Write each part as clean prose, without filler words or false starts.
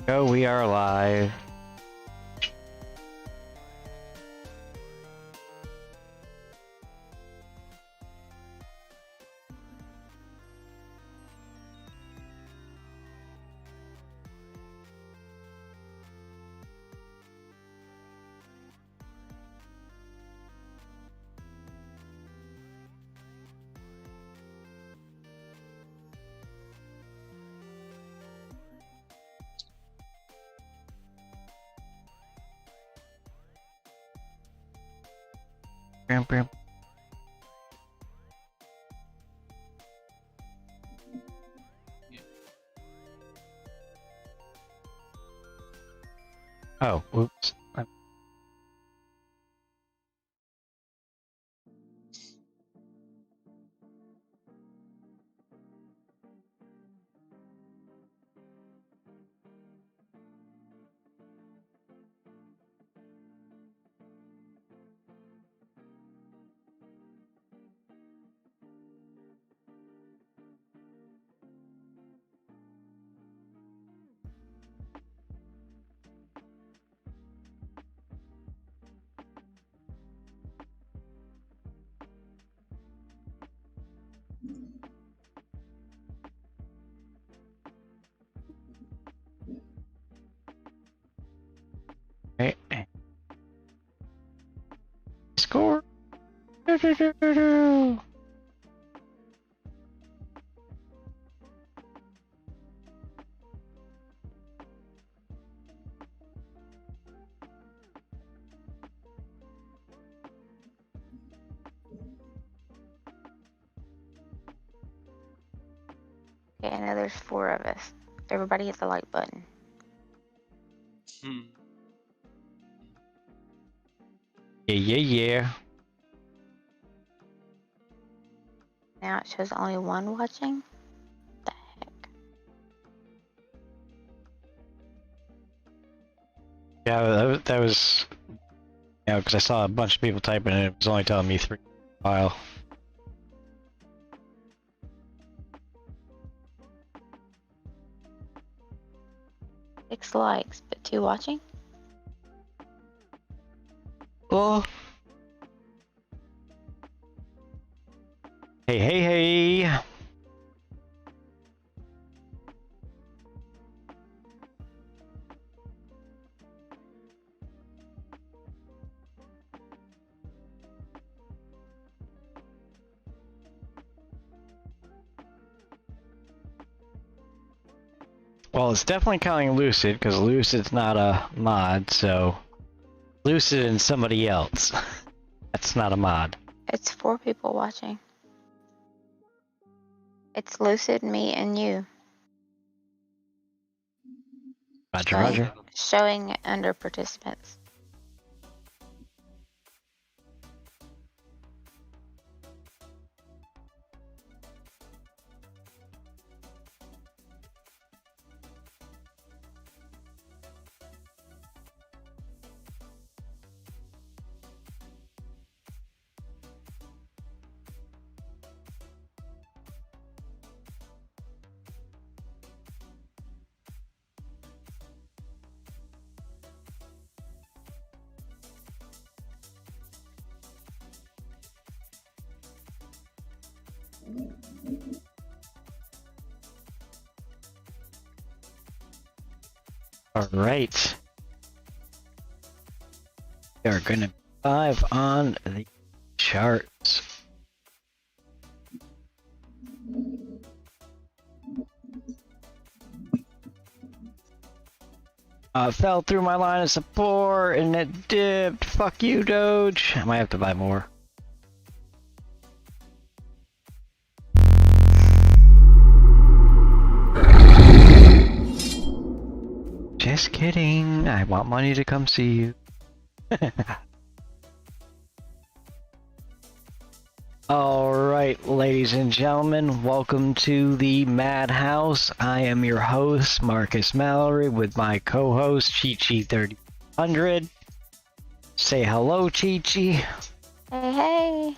Oh, we are live. Bam, bam. Oh, oops. Hey. Score. Do, do, do, do, do. Okay, I know there's 4 of us. Everybody hit the like button. Yeah, yeah, yeah. Now it shows only 1 watching. What the heck? Yeah, that was, you know, because I saw a bunch of people typing and it was only telling me 3 file. Six likes, but 2 watching? Oh. Hey, hey, hey. Well, it's definitely counting Lucid, because Lucid's not a mod, so Lucid and somebody else. That's not a mod. It's 4 people watching. It's Lucid, me, and you. Roger, roger. Showing under participants. Alright. We are gonna be live on the charts. Fell through my line of support and it dipped. Fuck you, Doge. I might have to buy more. Just kidding. I want money to come see you. Alright, ladies and gentlemen, welcome to the Madhouse. I am your host, Marcus Mallory, with my co-host, Chi-Chi3000. Say hello, Chi-Chi. Hey, hey.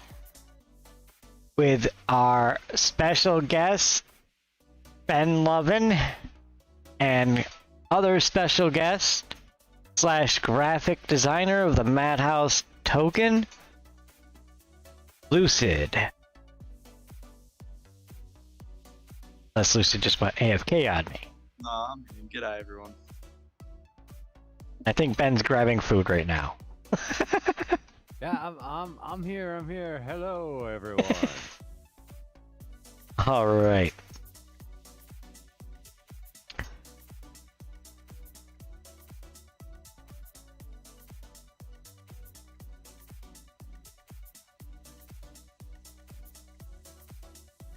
With our special guest, Ben Lovin, and other special guest / graphic designer of the Madhouse token, Lucid. Unless Lucid just went AFK on me. Nah, I'm here. G'day, everyone. I think Ben's grabbing food right now. Yeah, I'm here. I'm here. Hello, everyone. All right.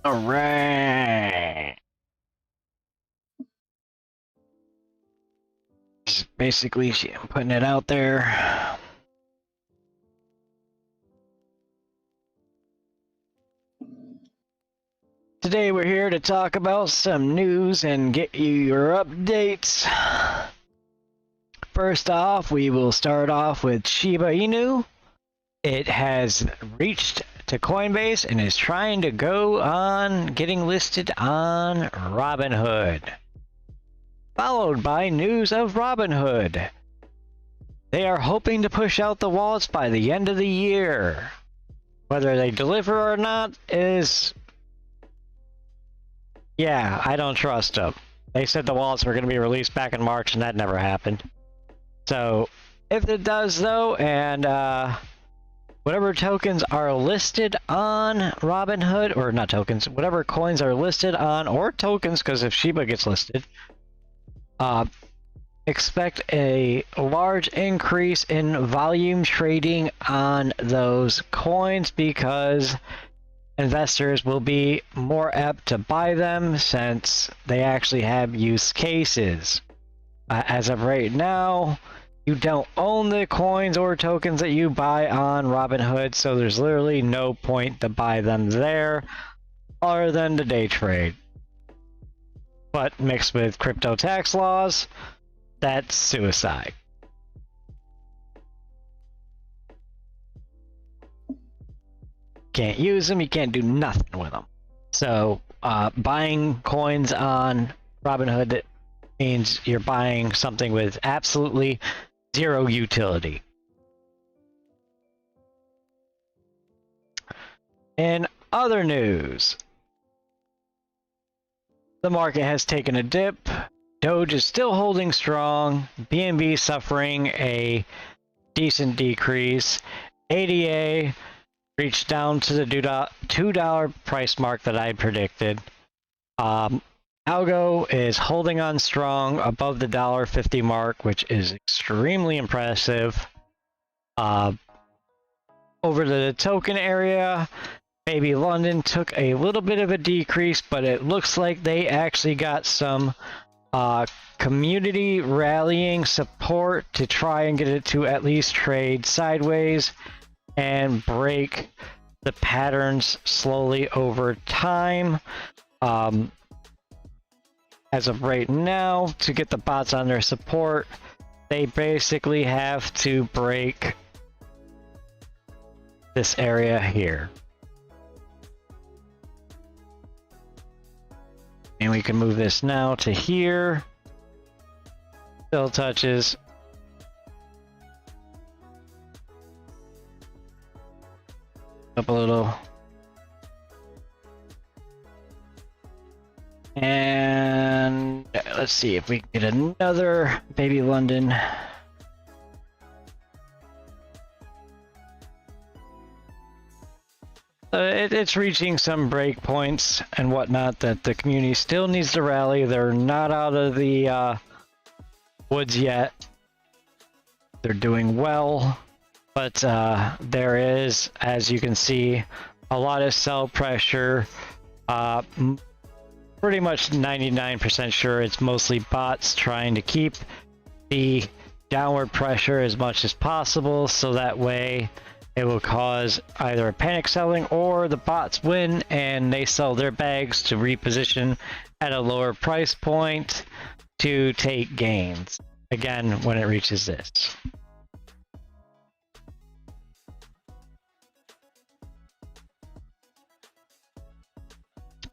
All right. Just basically, I'm putting it out there. Today we're here to talk about some news and get you your updates. First off, we will start off with Shiba Inu. It has reached to Coinbase and is trying to go on getting listed on Robinhood. Followed by news of Robinhood. They are hoping to push out the wallets by the end of the year. Whether they deliver or not is... yeah, I don't trust them. They said the wallets were going to be released back in March and that never happened. So, if it does though, and whatever tokens are listed on Robinhood, or not tokens, whatever coins are listed on, or tokens, because if Shiba gets listed, expect a large increase in volume trading on those coins because investors will be more apt to buy them since they actually have use cases. As of right now, you don't own the coins or tokens that you buy on Robinhood, so there's literally no point to buy them there other than to day trade. But mixed with crypto tax laws, that's suicide. Can't use them, you can't do nothing with them. So buying coins on Robinhood, that means you're buying something with absolutely zero utility. In other news, the market has taken a dip. Doge is still holding strong. BNB suffering a decent decrease. ADA reached down to the $2 price mark that I predicted. Algo is holding on strong above the $1.50 mark, which is extremely impressive. Over the token area, Baby London took a little bit of a decrease, but it looks like they actually got some community rallying support to try and get it to at least trade sideways and break the patterns slowly over time. As of right now, to get the bots on their support, they basically have to break this area here. And we can move this now to here. Still touches. Up a little. And let's see if we can get another Baby London. It's reaching some breakpoints and whatnot that the community still needs to rally. They're not out of the woods yet. They're doing well, but there is, as you can see, a lot of sell pressure. Pretty much 99% sure it's mostly bots trying to keep the downward pressure as much as possible, so that way it will cause either a panic selling or the bots win and they sell their bags to reposition at a lower price point to take gains again when it reaches this.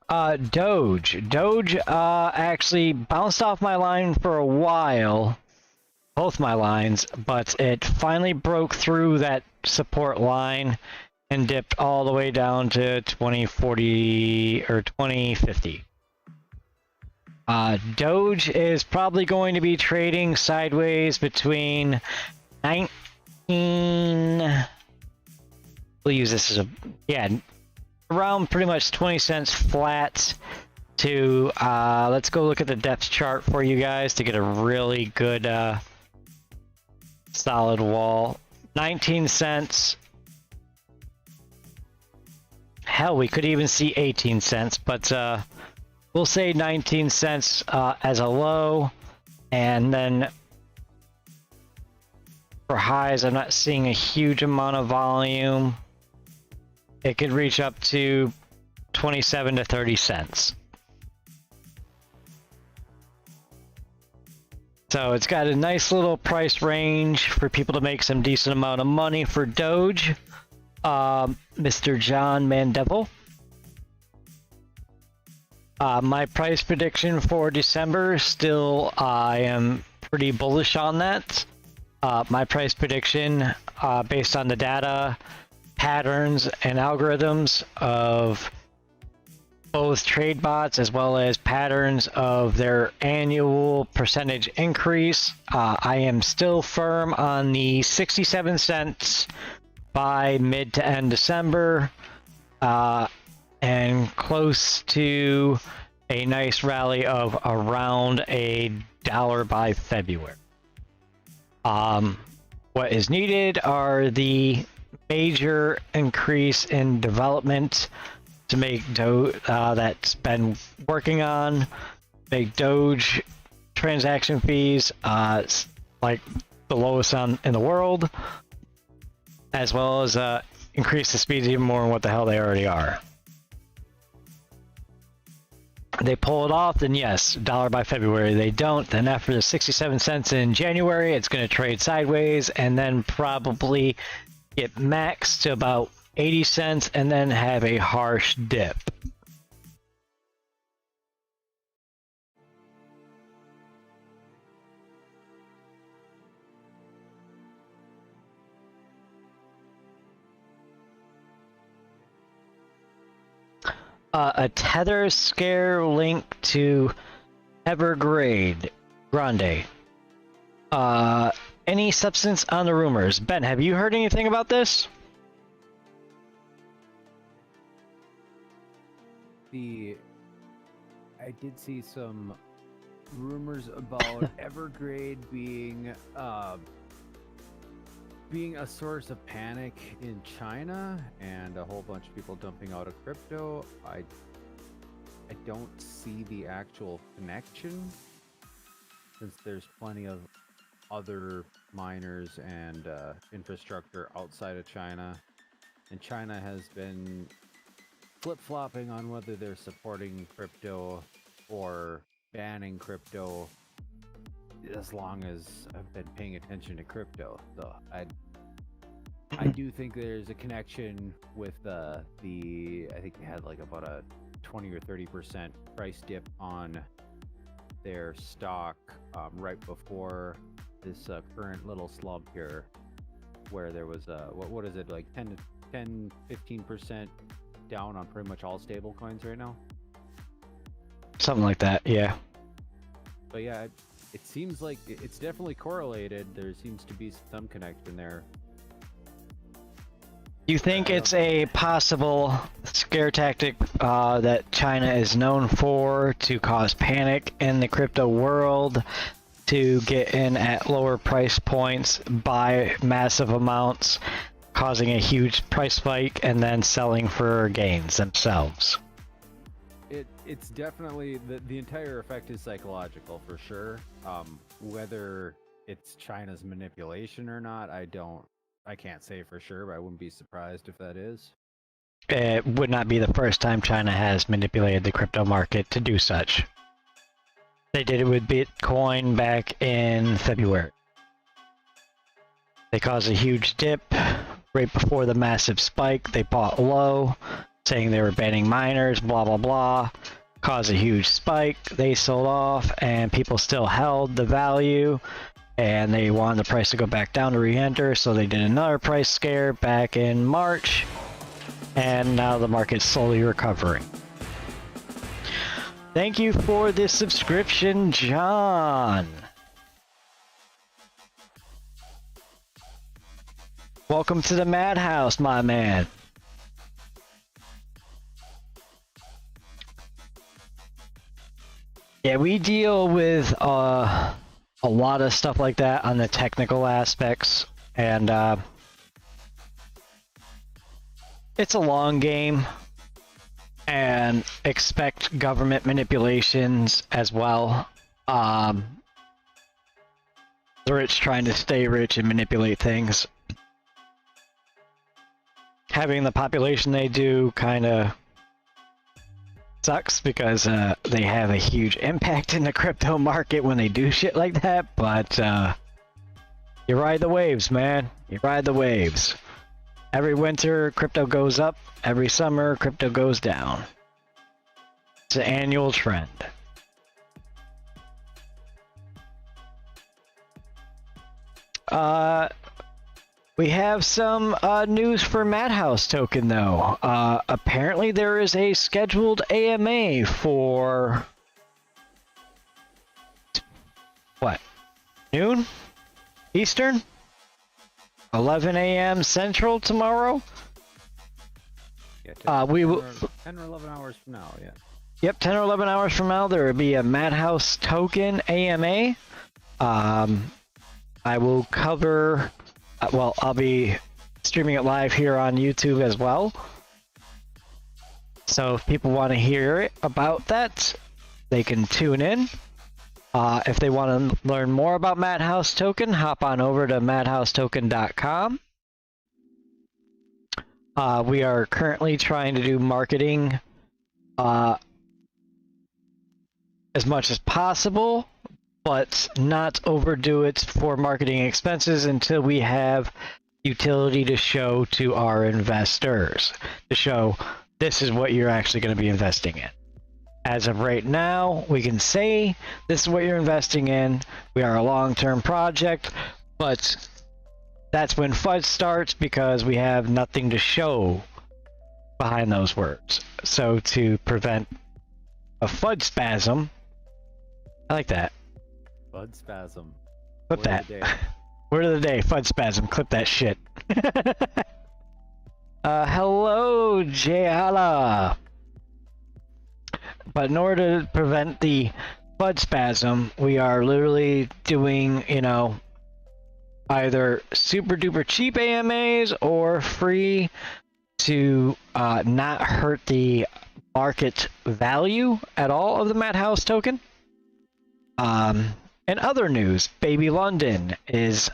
Doge. Doge actually bounced off my line for a while, both my lines, but it finally broke through that support line and dipped all the way down to 2040 or 2050. Doge is probably going to be trading sideways between 19. We'll use this as around pretty much 20 cents flat to, let's go look at the depth chart for you guys to get a really good, solid wall. 19 cents. Hell, we could even see 18 cents, but, we'll say 19 cents, as a low, and then for highs, I'm not seeing a huge amount of volume. It could reach up to 27 to 30 cents. So it's got a nice little price range for people to make some decent amount of money for Doge. Mr. John Mandeville. My price prediction for December, still I am pretty bullish on that. My price prediction, based on the data, patterns, and algorithms of both trade bots as well as patterns of their annual percentage increase, I am still firm on the 67 cents by mid to end December, and close to a nice rally of around $1 by February. What is needed are the major increase in development to make Doge, that's been working on, make Doge transaction fees like the lowest in the world, as well as increase the speeds even more than what the hell they already are. They pull it off, then yes, $1 by February. They don't, then after the 67 cents in January, it's going to trade sideways and then probably get maxed to about 80 cents and then have a harsh dip. A tether scare link to Evergrande. Any substance on the rumors? Ben, have you heard anything about this? I did see some rumors about Evergrande being a source of panic in China and a whole bunch of people dumping out of crypto. I don't see the actual connection, since there's plenty of other miners and infrastructure outside of China, and China has been flip-flopping on whether they're supporting crypto or banning crypto as long as I've been paying attention to crypto. So I do think there's a connection with I think they had like about a 20 or 30% price dip on their stock right before this current little slump here, where there was what is it, like 10-15% down on pretty much all stable coins right now. Something like that, yeah. But yeah, it seems like it's definitely correlated. There seems to be some connection there. You think it's a possible scare tactic that China is known for to cause panic in the crypto world, to get in at lower price points, buy massive amounts, causing a huge price spike, and then selling for gains themselves? It's definitely the entire effect is psychological for sure. Whether it's China's manipulation or not, I can't say for sure, but I wouldn't be surprised if that is. It would not be the first time China has manipulated the crypto market to do such. They did it with Bitcoin back in February. They caused a huge dip right before the massive spike. They bought low, saying they were banning miners, blah blah blah. Caused a huge spike. They sold off, and people still held the value, and they wanted the price to go back down to re-enter, so they did another price scare back in March, and now the market's slowly recovering. Thank you for this subscription, John. Welcome to the Madhouse, my man. Yeah, we deal with a lot of stuff like that on the technical aspects, and it's a long game, and expect government manipulations as well. The rich trying to stay rich and manipulate things. Having the population they do kind of sucks because they have a huge impact in the crypto market when they do shit like that, but you ride the waves, man. You ride the waves. Every winter, crypto goes up. Every summer, crypto goes down. It's an annual trend. We have some news for Madhouse Token, though. Apparently there is a scheduled AMA for... what? Noon? Eastern? 11 a.m. Central tomorrow? Yeah, we will... 10 or 11 hours from now, yeah. Yep, 10 or 11 hours from now, there will be a Madhouse Token AMA. I will cover... well, I'll be streaming it live here on YouTube as well. So if people want to hear about that, they can tune in. If they want to learn more about Madhouse Token, hop on over to madhousetoken.com. We are currently trying to do marketing as much as possible, but not overdo it for marketing expenses until we have utility to show to our investors, to show this is what you're actually going to be investing in. As of right now, we can say this is what you're investing in. We are a long-term project, but that's when FUD starts because we have nothing to show behind those words. So to prevent a FUD spasm, I like that. FUD spasm. Clip that. Word of the day, FUD spasm. Clip that shit. Hello, Jayala. But in order to prevent the FUD spasm, we are literally doing, you know, either super duper cheap AMAs or free to not hurt the market value at all of the Madhouse Token. In other news, Baby London is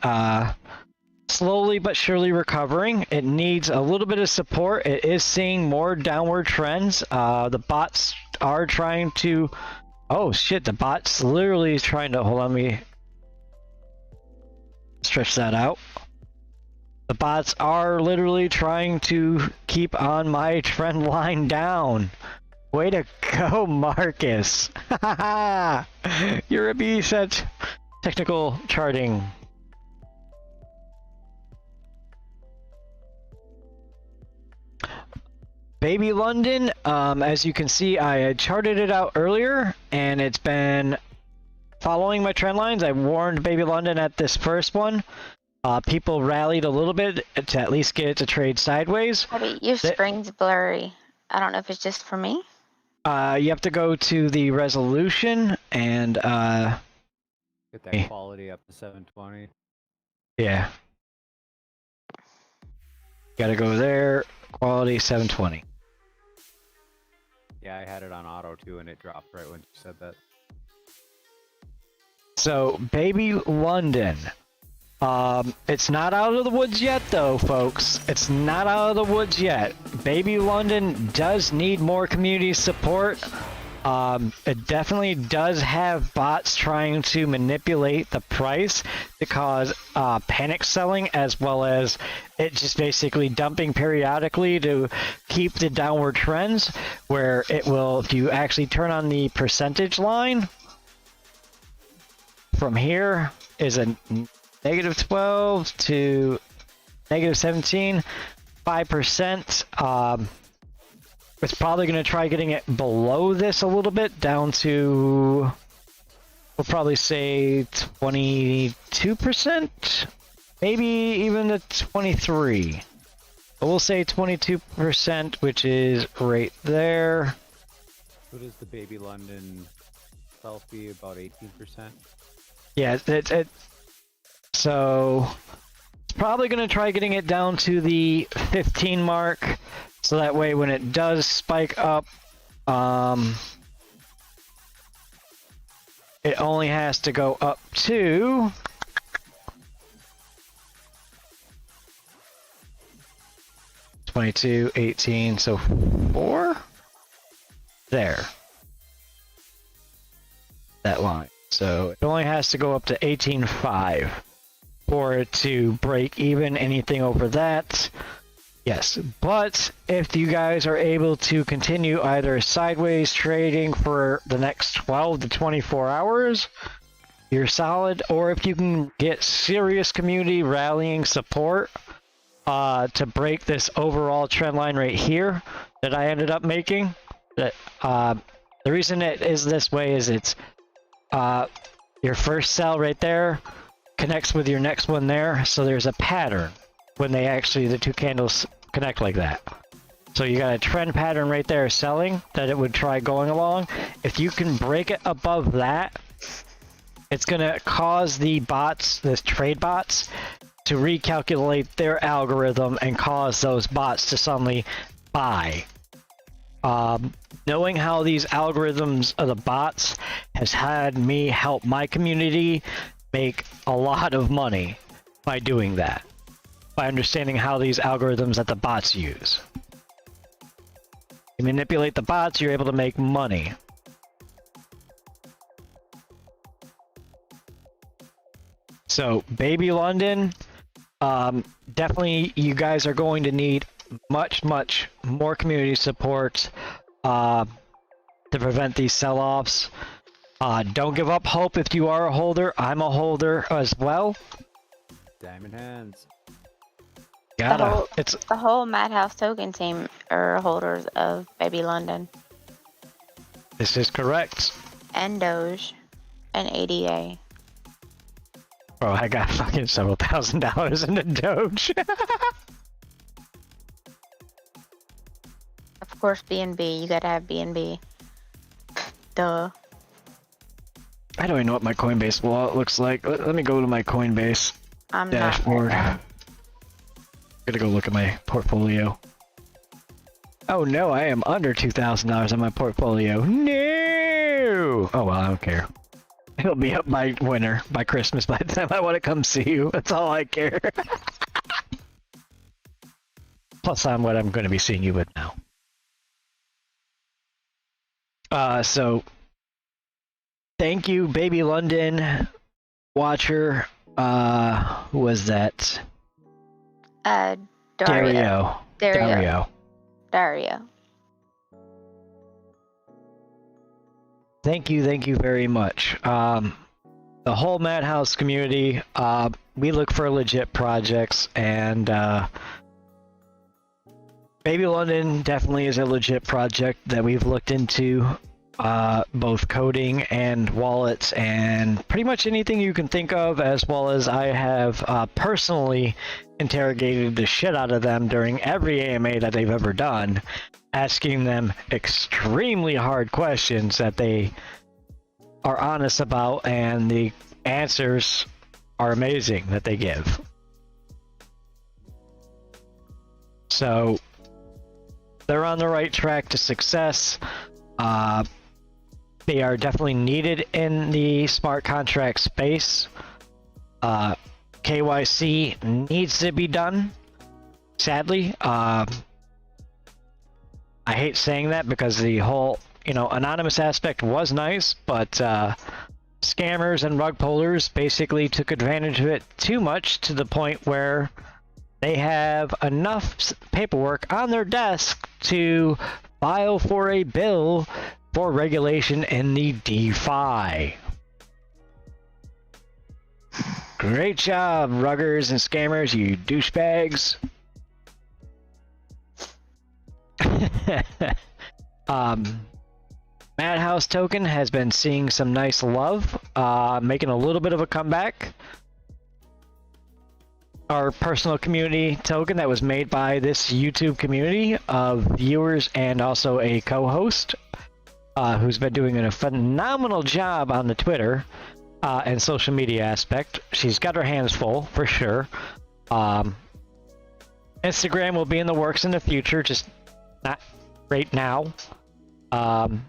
slowly but surely recovering. It needs a little bit of support. It is seeing more downward trends. The bots are trying to... oh shit, the bot's literally trying to... hold on, let me stretch that out. The bots are literally trying to keep on my trend line down. Way to go, Marcus. You're a beast at technical charting. Baby London, as you can see, I had charted it out earlier, and it's been following my trend lines. I warned Baby London at this first one. People rallied a little bit to at least get it to trade sideways. Wait, your screen's blurry. I don't know if it's just for me. You have to go to the resolution and Get that quality up to 720. yeah. Gotta go there, quality 720. Yeah, I had it on auto too, and it dropped right when you said that. So, Baby London. It's not out of the woods yet, though, folks. It's not out of the woods yet. Baby London does need more community support. It definitely does have bots trying to manipulate the price to cause panic selling, as well as it just basically dumping periodically to keep the downward trends, where it will, if you actually turn on the percentage line, from here is a negative 12 to negative 17, 5%. It's probably going to try getting it below this a little bit, down to, we'll probably say 22%, maybe even to 23. But we'll say 22%, which is right there. What is the Baby London selfie? About 18%? Yeah, so it's probably going to try getting it down to the 15 mark. So that way when it does spike up, it only has to go up to 22, 18, so 4? There. That line. So it only has to go up to 18.5 for it to break even. Anything over that, yes. But if you guys are able to continue either sideways trading for the next 12 to 24 hours, you're solid. Or if you can get serious community rallying support to break this overall trend line right here that I ended up making, that the reason it is this way is it's your first sell right there connects with your next one there, so there's a pattern when they actually, the two candles connect like that. So you got a trend pattern right there selling that it would try going along. If you can break it above that, it's gonna cause the bots, the trade bots, to recalculate their algorithm and cause those bots to suddenly buy. Knowing how these algorithms of the bots has had me help my community make a lot of money by doing that. By understanding how these algorithms that the bots use. You manipulate the bots, you're able to make money. So, Baby London, definitely you guys are going to need much more community support to prevent these sell-offs. Don't give up hope if you are a holder. I'm a holder as well. Diamond hands. It's The whole Madhouse token team are holders of Baby London. This is correct. And Doge. And ADA. Bro, I got fucking several $1,000s in the Doge. Of course, BNB. You gotta have BNB. Duh. I don't even know what my Coinbase wallet looks like. Let me go to my Coinbase I'm dashboard. not. Gotta go look at my portfolio. Oh no, I am under $2,000 on my portfolio. No! Oh well, I don't care. It'll be up by winter, by Christmas, by the time I want to come see you. That's all I care. Plus, I'm what I'm going to be seeing you with now. So, thank you, Baby London watcher. Who was that? Dario. Dario. Thank you very much. The whole Madhouse community, we look for legit projects, and Baby London definitely is a legit project that we've looked into, both coding and wallets and pretty much anything you can think of, as well as I have personally interrogated the shit out of them during every AMA that they've ever done, asking them extremely hard questions that they are honest about, and the answers are amazing that they give. So they're on the right track to success. They are definitely needed in the smart contract space. KYC needs to be done, sadly. I hate saying that because the whole anonymous aspect was nice, but scammers and rug pullers basically took advantage of it too much to the point where they have enough paperwork on their desk to file for a bill for regulation in the DeFi. Great job, ruggers and scammers, you douchebags. Madhouse token has been seeing some nice love, making a little bit of a comeback. Our personal community token that was made by this YouTube community of viewers and also a co-host who's been doing a phenomenal job on the Twitter and social media aspect. She's got her hands full for sure. Instagram will be in the works in the future, just not right now. Don't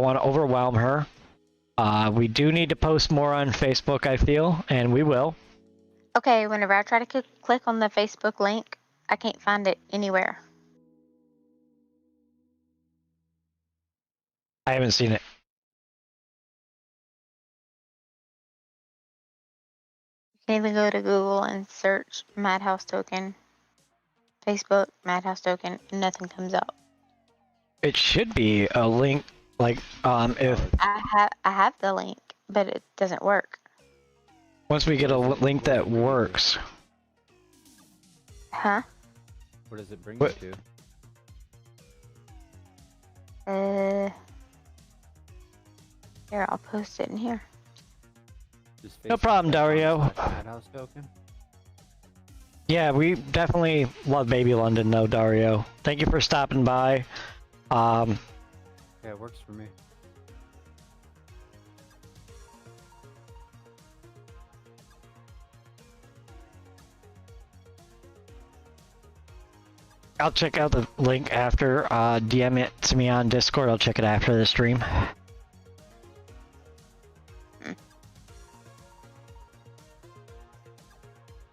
want to overwhelm her. We do need to post more on Facebook, I feel, and we will. Okay, whenever I try to click on the Facebook link, I can't find it anywhere. I haven't seen it. You can even go to Google and search Madhouse token, Facebook, Madhouse token, and nothing comes up. It should be a link, like, if... I have the link, but it doesn't work. Once we get a link that works. Huh? What does it bring What? you Here, I'll post it in here. to? Just No problem, Dario. Madhouse token? Yeah, we definitely love Baby London, though, Dario. Thank you for stopping by. Yeah, it works for me. I'll check out the link after. DM it to me on Discord. I'll check it after the stream.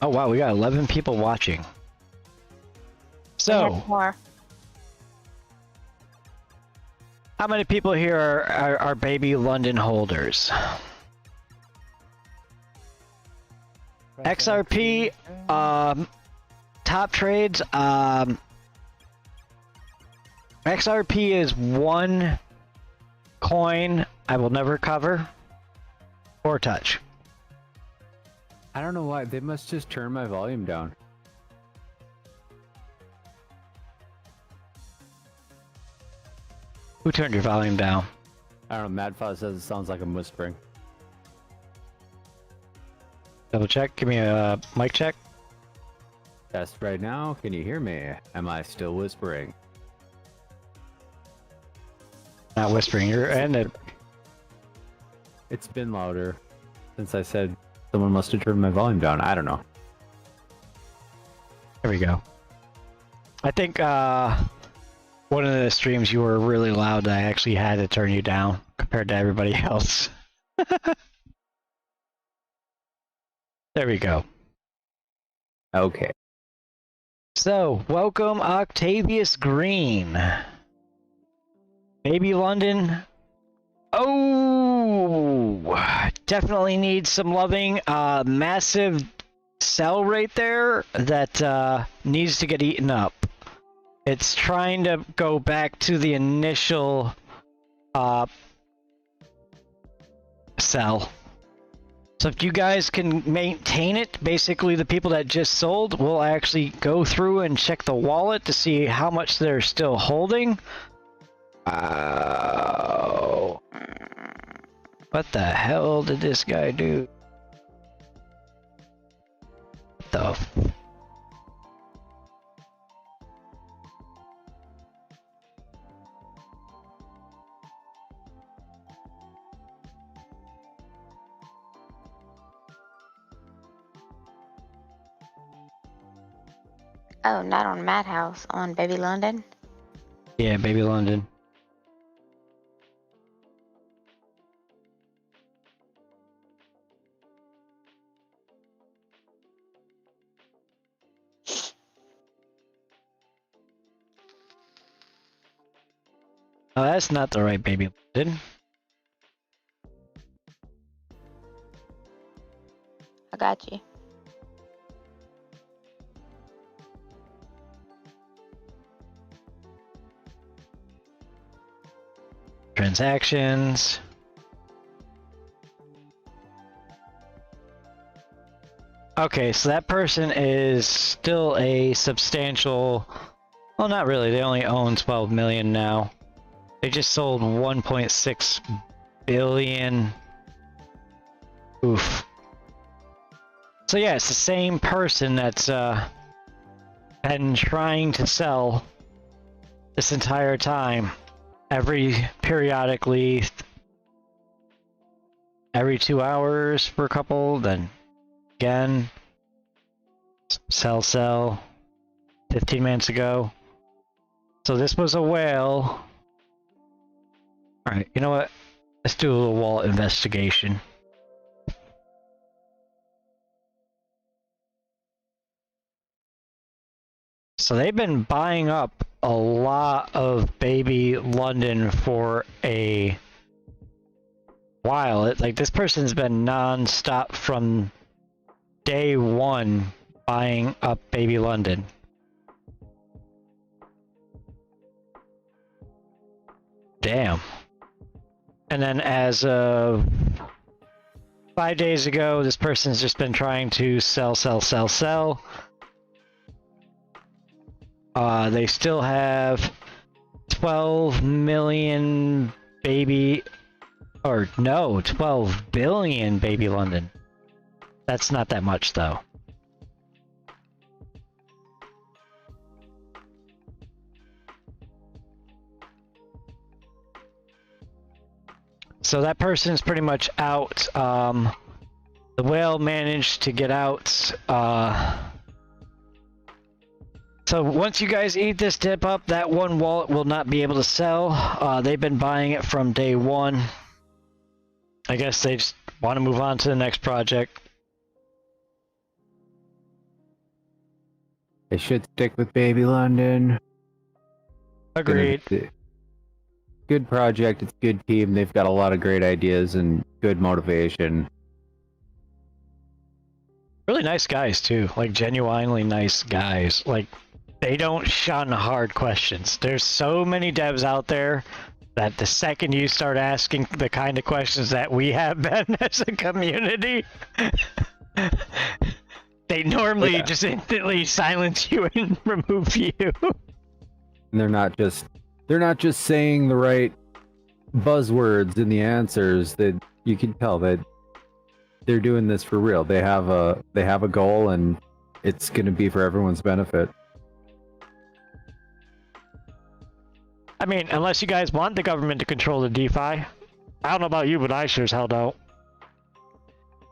Oh wow, we got 11 people watching. We So, have more. how many people here are Baby London holders? XRP, top trades, XRP is one coin I will never cover or touch. I don't know why. They must just turn my volume down. Who turned your volume down? I don't know. Madfuzz says it sounds like I'm whispering. Double check. Give me a mic check. Test right now. Can you hear me? Am I still whispering? Not whispering. You're ended. It's been louder since I said someone must have turned my volume down. I don't know. There we go. I think one of the streams you were really loud that I actually had to turn you down compared to everybody else. There we go. Okay. So, welcome Octavius Green. Baby London. Oh, definitely needs some loving. Massive sell right there that needs to get eaten up. It's trying to go back to the initial sell. So if you guys can maintain it, basically the people that just sold will actually go through and check the wallet to see how much they're still holding. What the hell did this guy do? What the Oh, not on Madhouse, on Baby London. Yeah, Baby London. Oh, that's not the right baby London. I got you. Transactions. Okay, so that person is still a substantial... Well, not really. They only own 12 million now. They just sold 1.6 billion. Oof. So yeah, it's the same person that's been trying to sell this entire time. Periodically, every 2 hours for a couple, then again, sell, 15 minutes ago. So this was a whale. Alright, you know what? Let's do a little wallet investigation. So they've been buying up a lot of baby London for a while. Like this person's been non-stop from day one buying up baby London. Damn. And then as of 5 days ago, this person's just been trying to sell. They still have 12 million baby, or no, 12 billion baby London. That's not that much though. So that person's pretty much out. The whale managed to get out. So once you guys eat this dip up, that one wallet will not be able to sell. They've been buying it from day one. I guess they just want to move on to the next project. They should stick with Baby London. Agreed. Good project, it's a good team, they've got a lot of great ideas and good motivation. Really nice guys too, like genuinely nice guys. Like they don't shun hard questions. There's so many devs out there that the second you start asking the kind of questions that we have been as a community, they normally just instantly silence you and remove you. And they're not just saying the right buzzwords in the answers. That you can tell that they're doing this for real. They have a goal, and it's going to be for everyone's benefit. I mean, unless you guys want the government to control the DeFi. I don't know about you, but I sure as hell don't.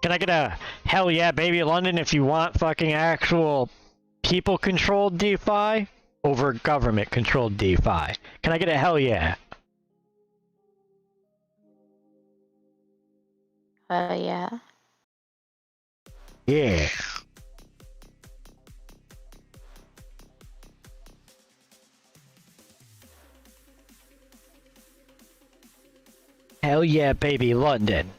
Can I get a hell yeah, baby London, if you want fucking actual people-controlled DeFi over government-controlled DeFi? Can I get a hell yeah? Yeah. Yeah. Hell yeah, baby London.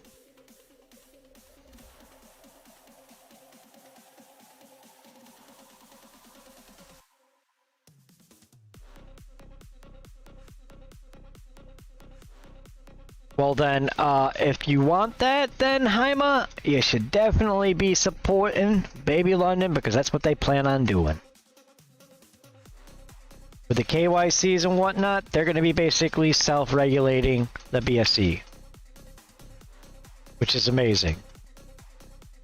Well then, if you want that, then Haima, you should definitely be supporting Baby London because that's what they plan on doing. With the KYCs and whatnot, they're going to be basically self-regulating the BSC, which is amazing.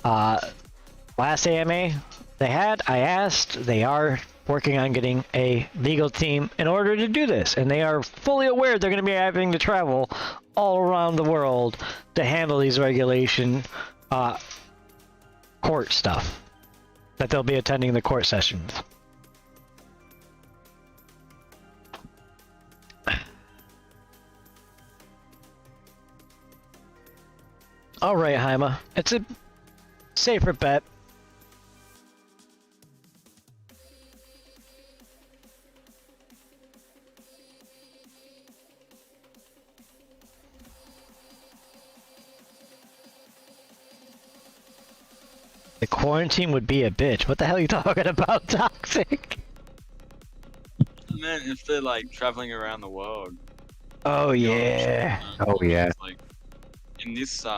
Last AMA they had, I asked, they are working on getting a legal team in order to do this, and they are fully aware they're going to be having to travel all around the world to handle these regulation court stuff, that they'll be attending the court sessions. Alright, Haima, it's a safer bet. The quarantine would be a bitch. What the hell are you talking about, Toxic? I mean, if they're like traveling around the world. Oh you know, yeah. Oh, yeah. it's like in this day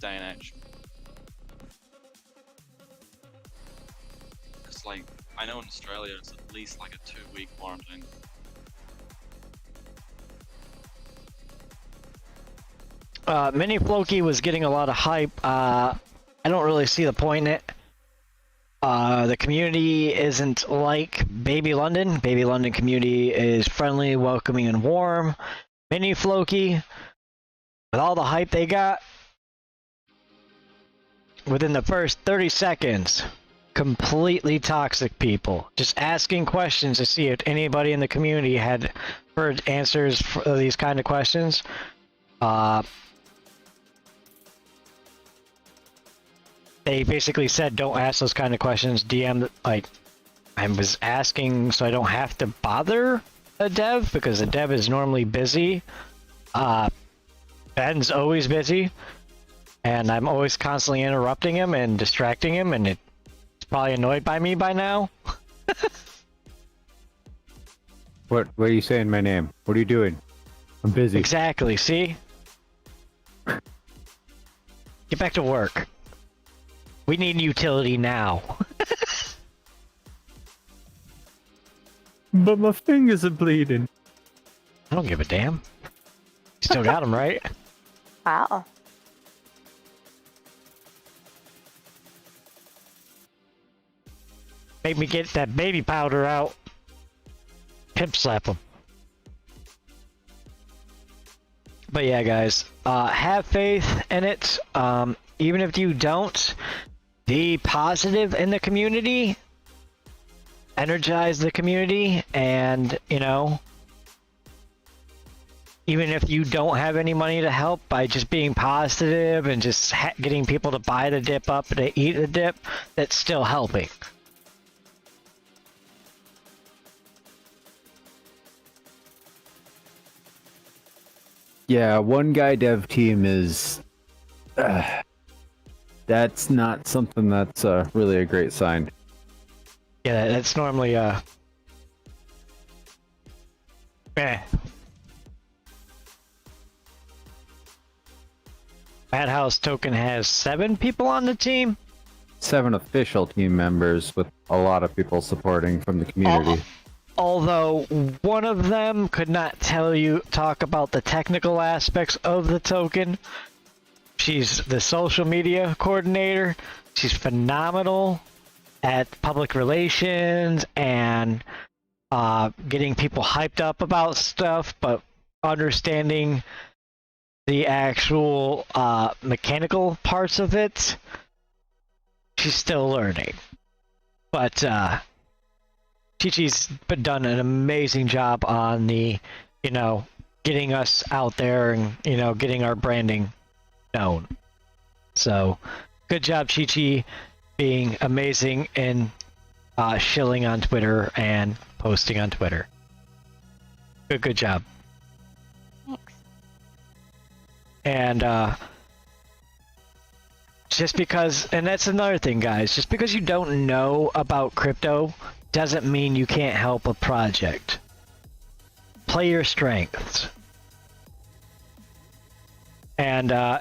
and age. It's like I know in Australia it's at least like a 2-week quarantine. Mini Floki was getting a lot of hype. I don't really see the point in it. The community isn't like Baby London. Baby London community is friendly, welcoming, and warm. Mini Floki, with all the hype they got, within the first 30 seconds, completely toxic people. Just asking questions to see if anybody in the community had heard answers for these kind of questions. They basically said, don't ask those kind of questions. DM, like, I was asking so I don't have to bother a dev, because a dev is normally busy. Ben's always busy, and I'm always constantly interrupting him and distracting him, and it's probably annoyed by me by now. What are you saying my name? What are you doing? I'm busy. Exactly, see? Get back to work. We need utility now. But my fingers are bleeding. I don't give a damn. Still got him, right? Wow. Make me get that baby powder out. Pimp slap him. But yeah, guys, have faith in it. Even if you don't, be positive in the community. Energize the community, and, you know, even if you don't have any money to help, by just being positive and just getting people to buy the dip up and to eat the dip, that's still helping. Yeah, one guy dev team is... that's not something that's really a great sign. Yeah, that's normally Madhouse Token has 7 people on the team. 7 official team members with a lot of people supporting from the community. Although one of them could not talk about the technical aspects of the token. She's the social media coordinator. She's phenomenal at public relations and getting people hyped up about stuff, but understanding the actual mechanical parts of it, she's still learning. But Chi-Chi's done an amazing job on the, you know, getting us out there and, you know, getting our branding known. So, good job, Chi-Chi, being amazing and shilling on Twitter and posting on Twitter. Good job. Thanks. And just because, and that's another thing, guys, just because you don't know about crypto doesn't mean you can't help a project. Play your strengths. And by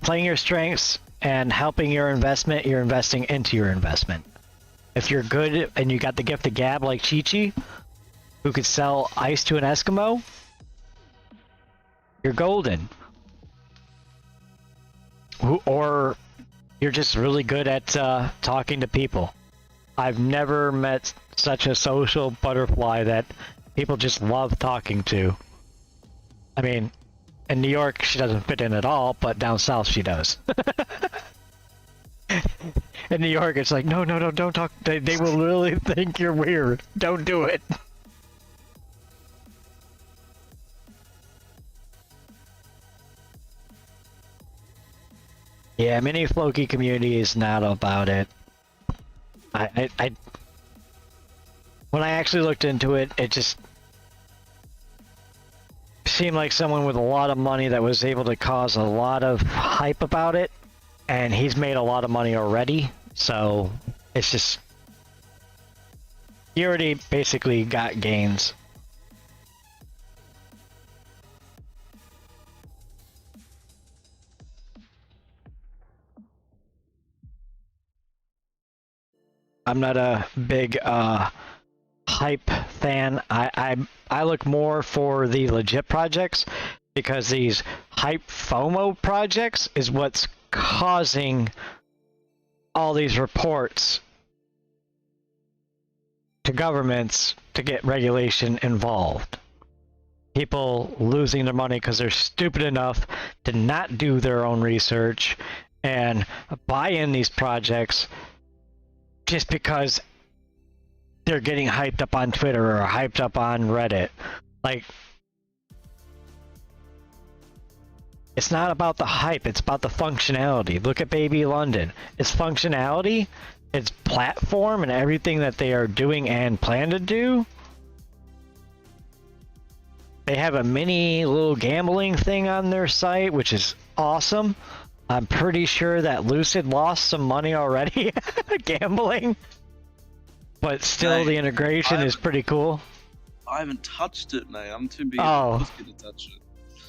playing your strengths and helping your investment, you're investing into your investment. If you're good and you got the gift of gab like Chi-Chi, who could sell ice to an Eskimo, you're golden. Or you're just really good at talking to people. I've never met such a social butterfly that people just love talking to. I mean, in New York, she doesn't fit in at all, but down south she does. In New York, it's like, no, don't talk. They will really think you're weird. Don't do it. Yeah, mini Floki community is not about it. When I actually looked into it, it just seemed like someone with a lot of money that was able to cause a lot of hype about it, and he's made a lot of money already, So it's just, you already basically got gains. I'm not a big hype fan. I look more for the legit projects, because these hype FOMO projects is what's causing all these reports to governments to get regulation involved. People losing their money because they're stupid enough to not do their own research and buy in these projects just because they're getting hyped up on Twitter or hyped up on Reddit. Like, it's not about the hype, it's about the functionality. Look at Baby London. Its functionality, its platform, and everything that they are doing and plan to do. They have a mini little gambling thing on their site, which is awesome. I'm pretty sure that Lucid lost some money already gambling. But still, the integration is pretty cool. I haven't touched it, mate. I'm too big Oh. to touch it.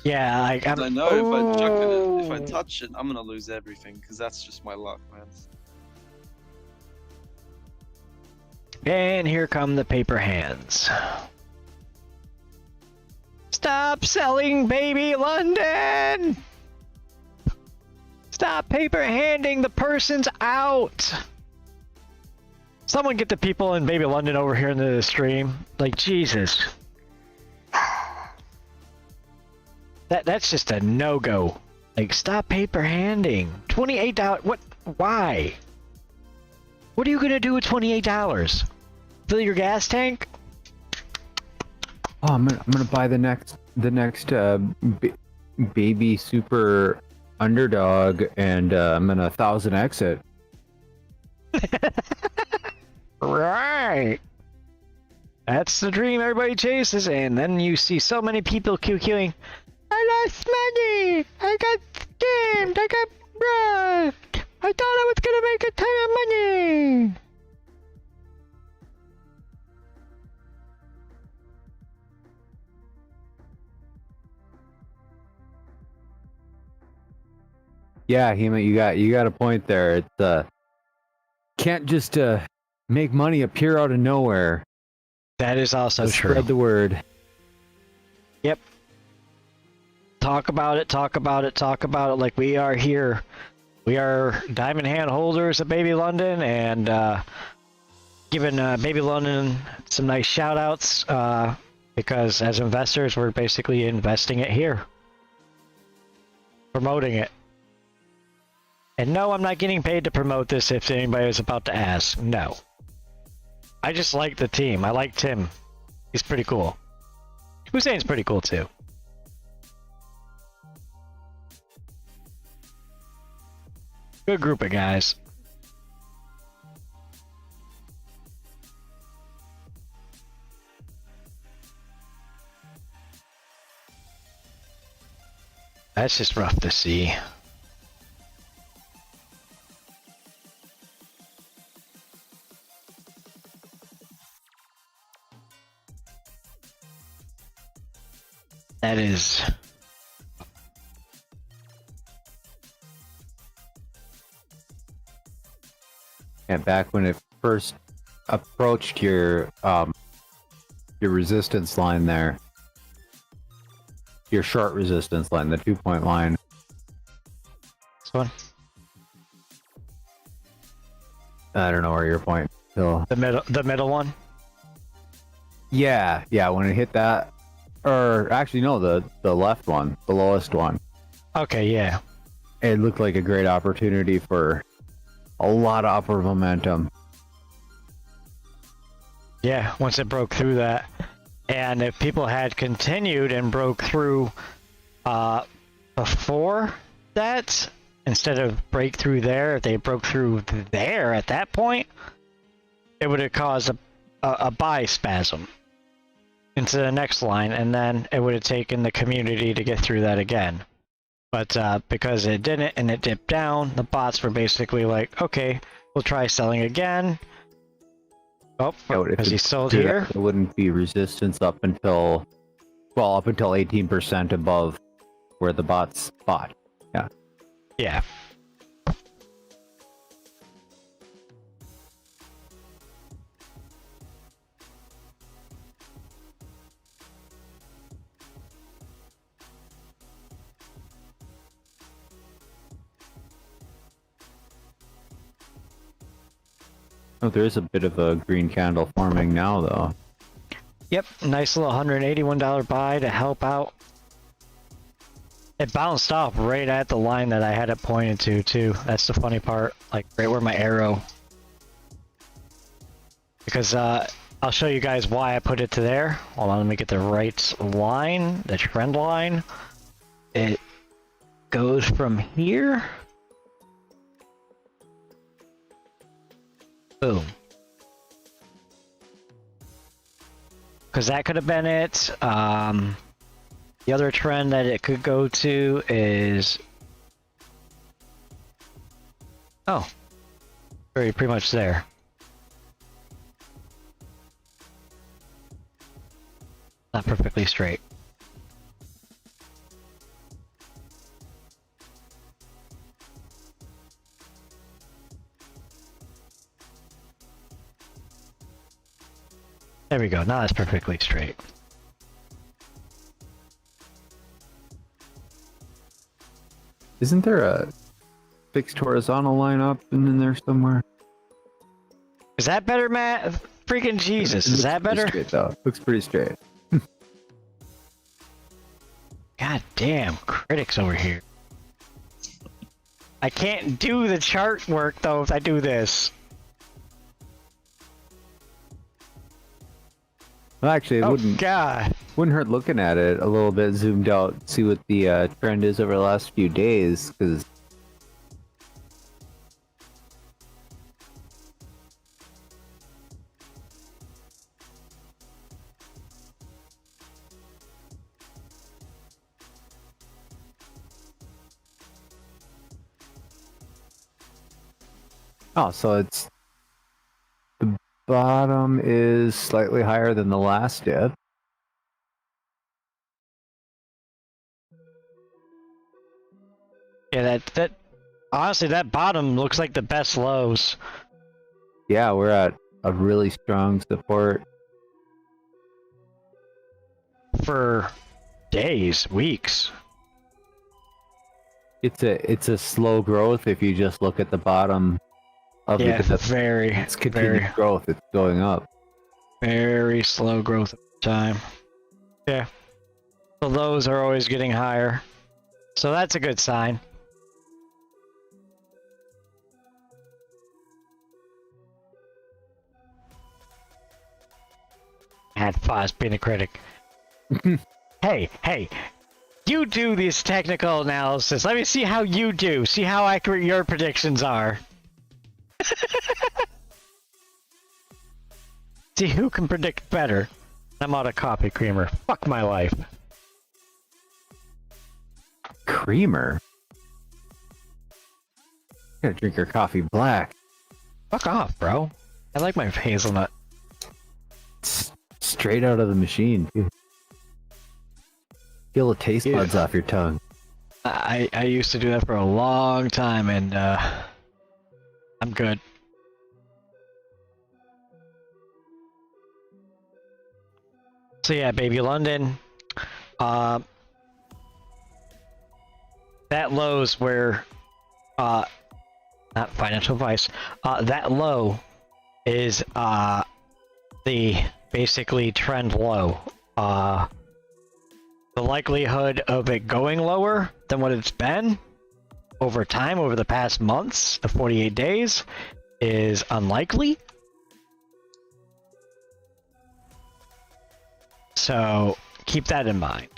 Yeah, like, I know if I touch it, I'm gonna lose everything, because that's just my luck, man. And here come the paper hands. Stop selling Baby London! Stop paper handing the persons out! Someone get the people in Baby London over here into the stream. Like, Jesus. That's just a no-go. Like, stop paper handing. $28. What? Why? What are you gonna do with $28? Fill your gas tank? Oh, I'm gonna buy the next baby super underdog, and I'm gonna 1,000 exit. Right. That's the dream everybody chases, and then you see so many people queuing. I lost money! I got scammed! I got robbed! I thought I was gonna make a ton of money! Yeah, Hema, you got a point there. It's can't just make money appear out of nowhere. That is also Just true. spread the word. Yep. Talk about it, talk about it, talk about it like we are here. We are diamond hand holders of Baby London, and giving Baby London some nice shout outs, because as investors, we're basically investing it here. Promoting it. And no, I'm not getting paid to promote this if anybody is about to ask. No. I just like the team. I like Tim. He's pretty cool. Hussein's pretty cool too. Good group of guys. That's just rough to see. That is... And back when it first approached your resistance line there, your short resistance line, the 2-point line. This one? I don't know where you're pointing. So The middle one? yeah, when it hit that, or actually no, the left one, the lowest one. Okay, yeah. It looked like a great opportunity for a lot of upward momentum. Yeah, once it broke through that. And if people had continued and broke through before that, instead of break through there, if they broke through there at that point, it would have caused a buy spasm into the next line, and then it would have taken the community to get through that again. But because it didn't and it dipped down, the bots were basically like, okay, We'll try selling again. Oh, Yeah, if because it he sold did here. that, It wouldn't be resistance up until, well, up until 18% above where the bots bought. Yeah. Yeah. Oh, there is a bit of a green candle forming now, though. Yep, nice little $181 buy to help out. It bounced off right at the line that I had it pointed to, too. That's the funny part, like right where my arrow. Because I'll show you guys why I put it to there. Hold on, let me get the right line, the trend line. It goes from here. Boom. Because that could have been it. The other trend that it could go to is... Oh. Pretty much there. Not perfectly straight. There we go, now it's perfectly straight. Isn't there a fixed horizontal line up and in there somewhere? Is that better, Matt? Freaking Jesus, is that better? Straight, though. Looks pretty straight. God damn, critics over here. I can't do the chart work, though, if I do this. Well, actually, it Oh, wouldn't God. hurt looking at it a little bit zoomed out, see what the trend is over the last few days, because oh, so it's the bottom is slightly higher than the last dip. Yeah, that honestly, that bottom looks like the best lows. Yeah, we're at a really strong support. For days, weeks. It's a slow growth if you just look at the bottom of Yeah, it. very, It's continued very, growth. It's going up. very slow growth of time. Yeah. The lows are always getting higher. So that's a good sign. Had Foz being a critic. Hey, you do this technical analysis. Let me see how you do. See how accurate your predictions are. See who can predict better. I'm out of coffee creamer. Fuck my life. Creamer? You gotta drink your coffee black. Fuck off, bro. I like my hazelnut. Straight out of the machine. Feel the taste buds off your tongue. I used to do that for a long time, and I'm good. So yeah, baby London. That low's where not financial advice. That low is the basically trend low. The likelihood of it going lower than what it's been over time, over the past months, the 48 days, is unlikely. So keep that in mind.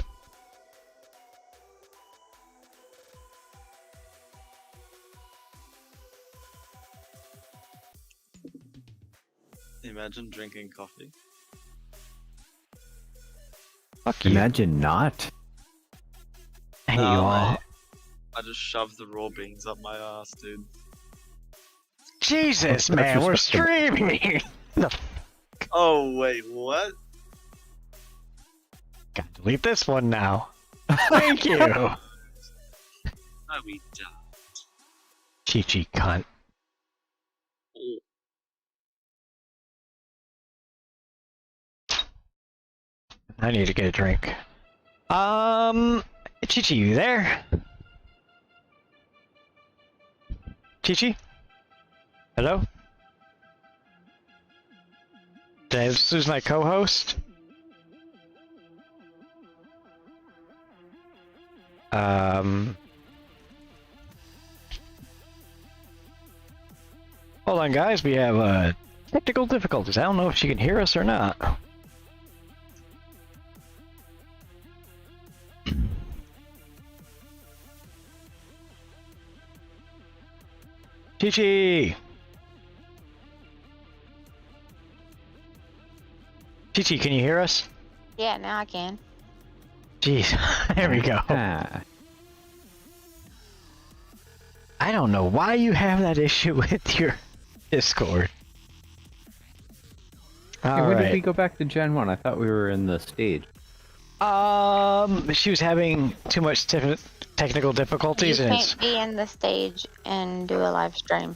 Imagine drinking coffee. Fuck you. Imagine not. Hey, No, you all. I just shoved the raw beans up my ass, dude. Jesus, That's man, we're respectable. streaming. The Oh wait, what? Gotta delete this one now. Thank you. No, we don't. Chi-chi cunt. I need to get a drink. Chi-chi, you there? Chi-chi? Hello? Did I just lose my co-host? Hold on, guys. We have technical difficulties. I don't know if she can hear us or not. Chi-chi! Chi-chi, can you hear us? Yeah, now I can. Jeez, there we go. Ah. I don't know why you have that issue with your Discord. Hey, when did we Alright. go back to Gen 1? I thought we were in the stage. She was having too much technical You difficulties, and it's... can't be in the stage and do a live stream.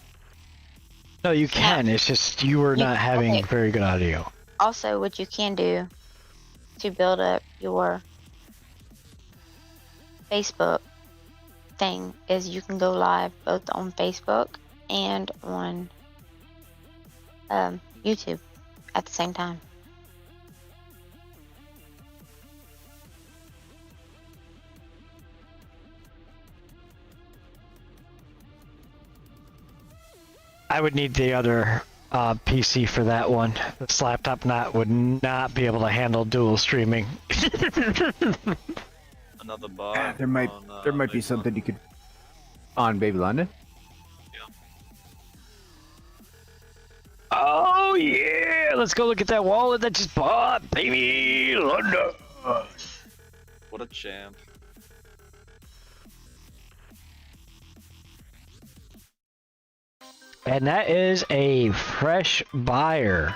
No, you can. It's just you were You- not having okay. very good audio. Also, what you can do to build up your Facebook thing is you can go live both on Facebook and on YouTube at the same time. I would need the other PC for that one. This laptop would not be able to handle dual streaming. Another bar. There might on, be Baby something you could on Baby London. Oh yeah! Let's go look at that wallet that just bought, baby London. What a champ. And that is a fresh buyer.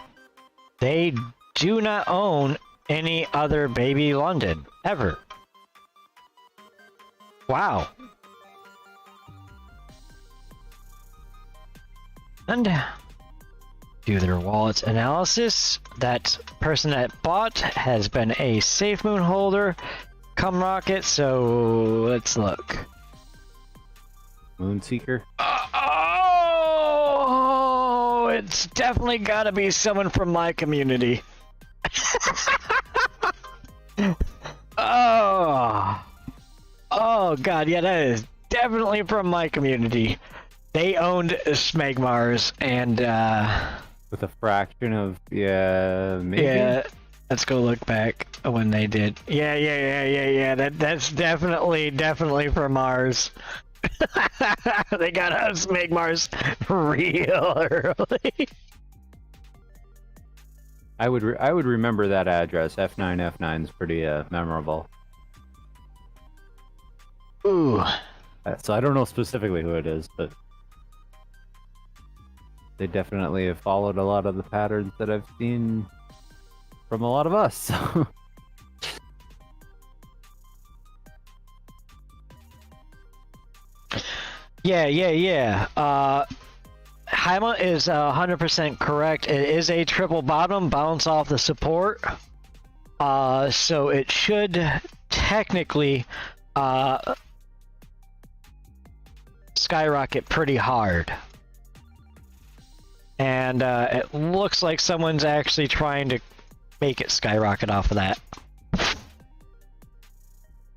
They do not own any other Baby London ever. Wow. And do their wallets analysis. That person that bought has been a Safe Moon holder, come rocket. So let's look. Moonseeker. Oh, it's definitely got to be someone from my community. Oh, God, yeah, that is definitely from my community. They owned Smegmars, and With a fraction of maybe. yeah, let's go look back when they did. Yeah. That's definitely from Mars. They got us Smegmars real early. I would remember that address. F9 is pretty memorable. Ooh. So I don't know specifically who it is, but they definitely have followed a lot of the patterns that I've seen from a lot of us. Yeah. Haima is 100% correct. It is a triple bottom, bounce off the support. So it should technically skyrocket pretty hard. And it looks like someone's actually trying to make it skyrocket off of that.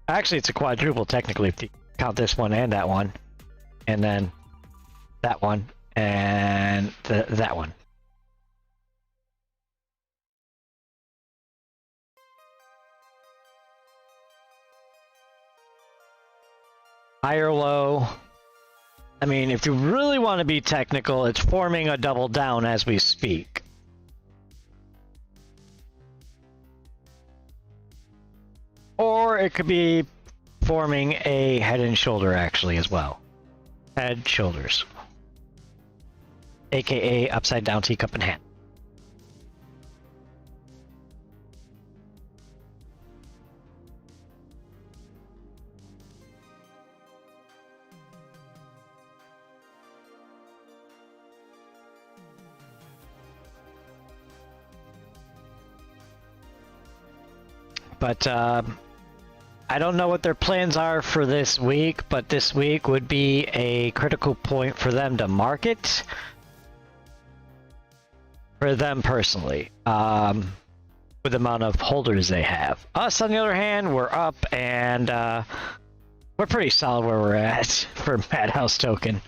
Actually, it's a quadruple technically if you count this one and that one. And then that one and that one. High or low. I mean, if you really want to be technical, it's forming a double down as we speak. Or it could be forming a head and shoulder actually as well. Head, shoulders. aka Upside Down Teacup and Hat. But I don't know what their plans are for this week, but this week would be a critical point for them to market. For them personally, with the amount of holders they have. Us, on the other hand, we're up and we're pretty solid where we're at for Madhouse token.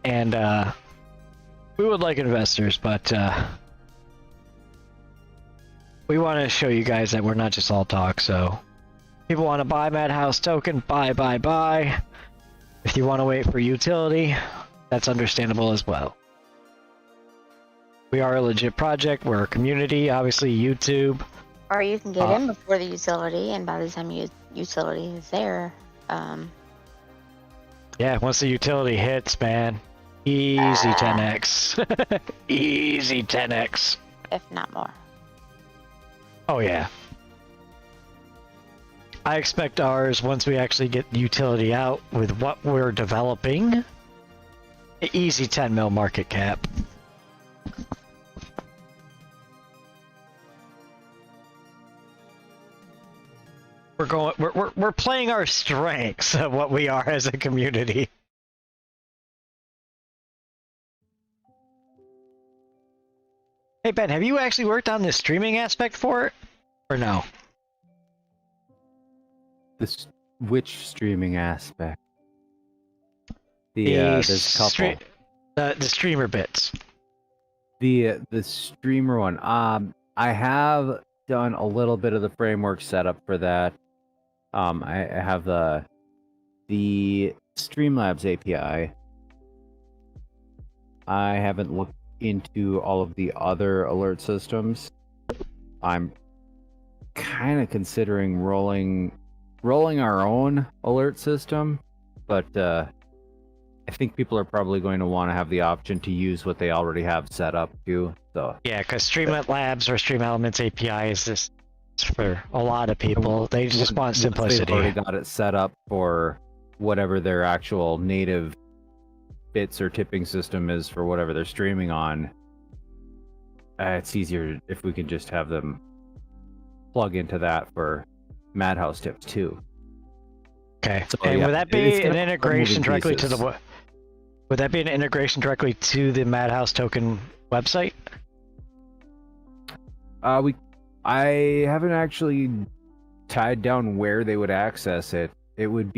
And we would like investors, but we want to show you guys that we're not just all talk, so people want to buy Madhouse token, buy. If you want to wait for utility, that's understandable as well. We are a legit project, we're a community, obviously YouTube. Or you can get in before the utility, and by the time utility is there, yeah, once the utility hits, man, easy 10x. Easy 10x. if not more. Oh yeah. I expect ours, once we actually get utility out with what we're developing, easy 10 mil market cap. We're playing our strengths of what we are as a community. Hey Ben, have you actually worked on the streaming aspect for it, or no? Which streaming aspect? There's a couple. The streamer bits. The streamer one. I have done a little bit of the framework setup for that. I have the Streamlabs API. I haven't looked into all of the other alert systems. I'm kind of considering rolling our own alert system, but I think people are probably going to want to have the option to use what they already have set up too. So yeah, because Streamlabs or Stream Elements API is just for a lot of people. They just want simplicity. They've already got it set up for whatever their actual native bits or tipping system is for whatever they're streaming on. It's easier if we can just have them plug into that for Madhouse tips too. Okay. So, and yeah, would that be an moving integration directly to pieces. the Would that be an integration directly to the Madhouse token website? I haven't actually tied down where they would access it. It would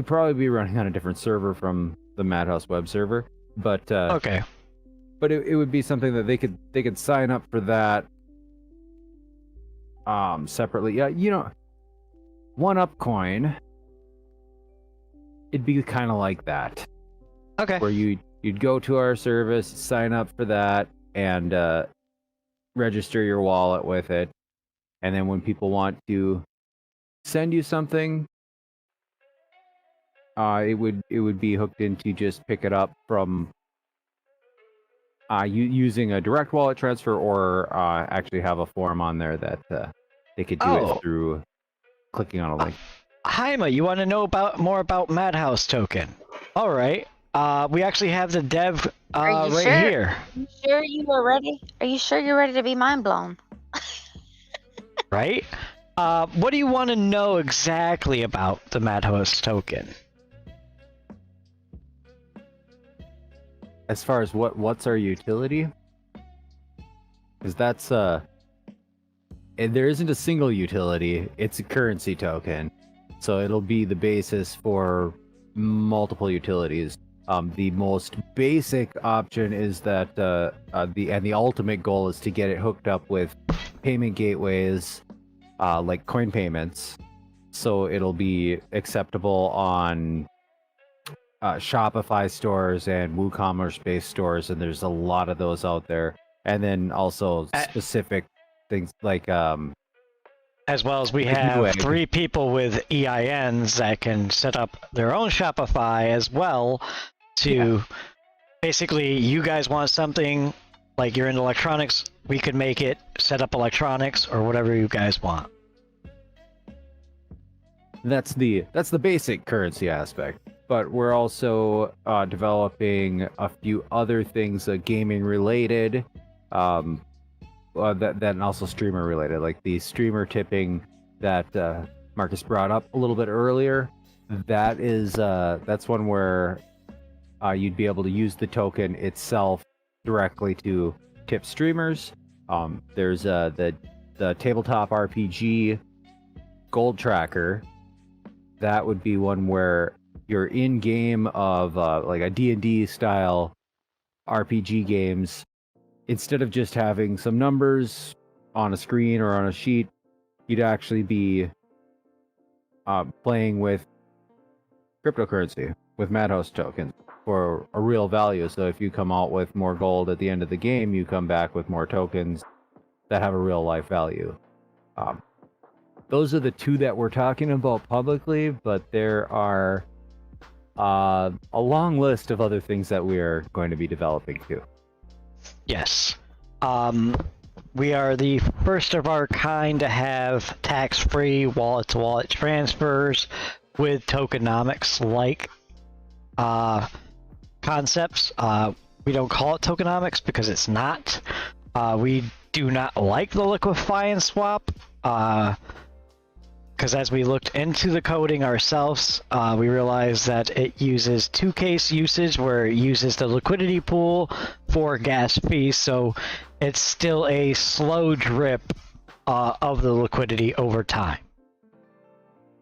probably be running on a different server from the Madhouse web server, but Okay. But it would be something that they could sign up for that separately. Yeah, you know, One Up Coin, it'd be kind of like that. Okay. Where you'd go to our service, sign up for that, and register your wallet with it, and then when people want to send you something, it would be hooked into just pick it up from using a direct wallet transfer, or actually have a form on there that they could do it through clicking on a link. Haima, you want to know more about Madhouse token? All right. We actually have the dev Are you right sure? here. Are you sure you are ready? Are you sure you're ready to be mind blown? Right? What do you want to know exactly about the Madhouse token? As far as what's our utility? Because that's and there isn't a single utility, it's a currency token. So it'll be the basis for multiple utilities. The most basic option is that the ultimate goal is to get it hooked up with payment gateways like coin payments, so it'll be acceptable on Shopify stores and WooCommerce based stores, and there's a lot of those out there. And then also specific things like as well as we like have Newegg. 3 people with EINs that can set up their own Shopify as well to basically, you guys want something, like you're in electronics, we could make it, set up electronics, or whatever you guys want. That's the basic currency aspect. But we're also developing a few other things, gaming related, that and also streamer related, like the streamer tipping that Marcus brought up a little bit earlier. That is that's one where you'd be able to use the token itself directly to tip streamers. There's the tabletop RPG gold tracker. That would be one where you're in game of like a D&D style RPG games. Instead of just having some numbers on a screen or on a sheet, you'd actually be playing with cryptocurrency, with Madhouse tokens for a real value. So if you come out with more gold at the end of the game, you come back with more tokens that have a real life value. Those are the two that we're talking about publicly, but there are a long list of other things that we are going to be developing too. Yes. We are the first of our kind to have tax-free wallet-to-wallet transfers with tokenomics like concepts. We don't call it tokenomics because it's not. We do not like the liquefy and swap. Because as we looked into the coding ourselves, we realized that it uses two-case usage where it uses the liquidity pool for gas fees, so it's still a slow drip of the liquidity over time.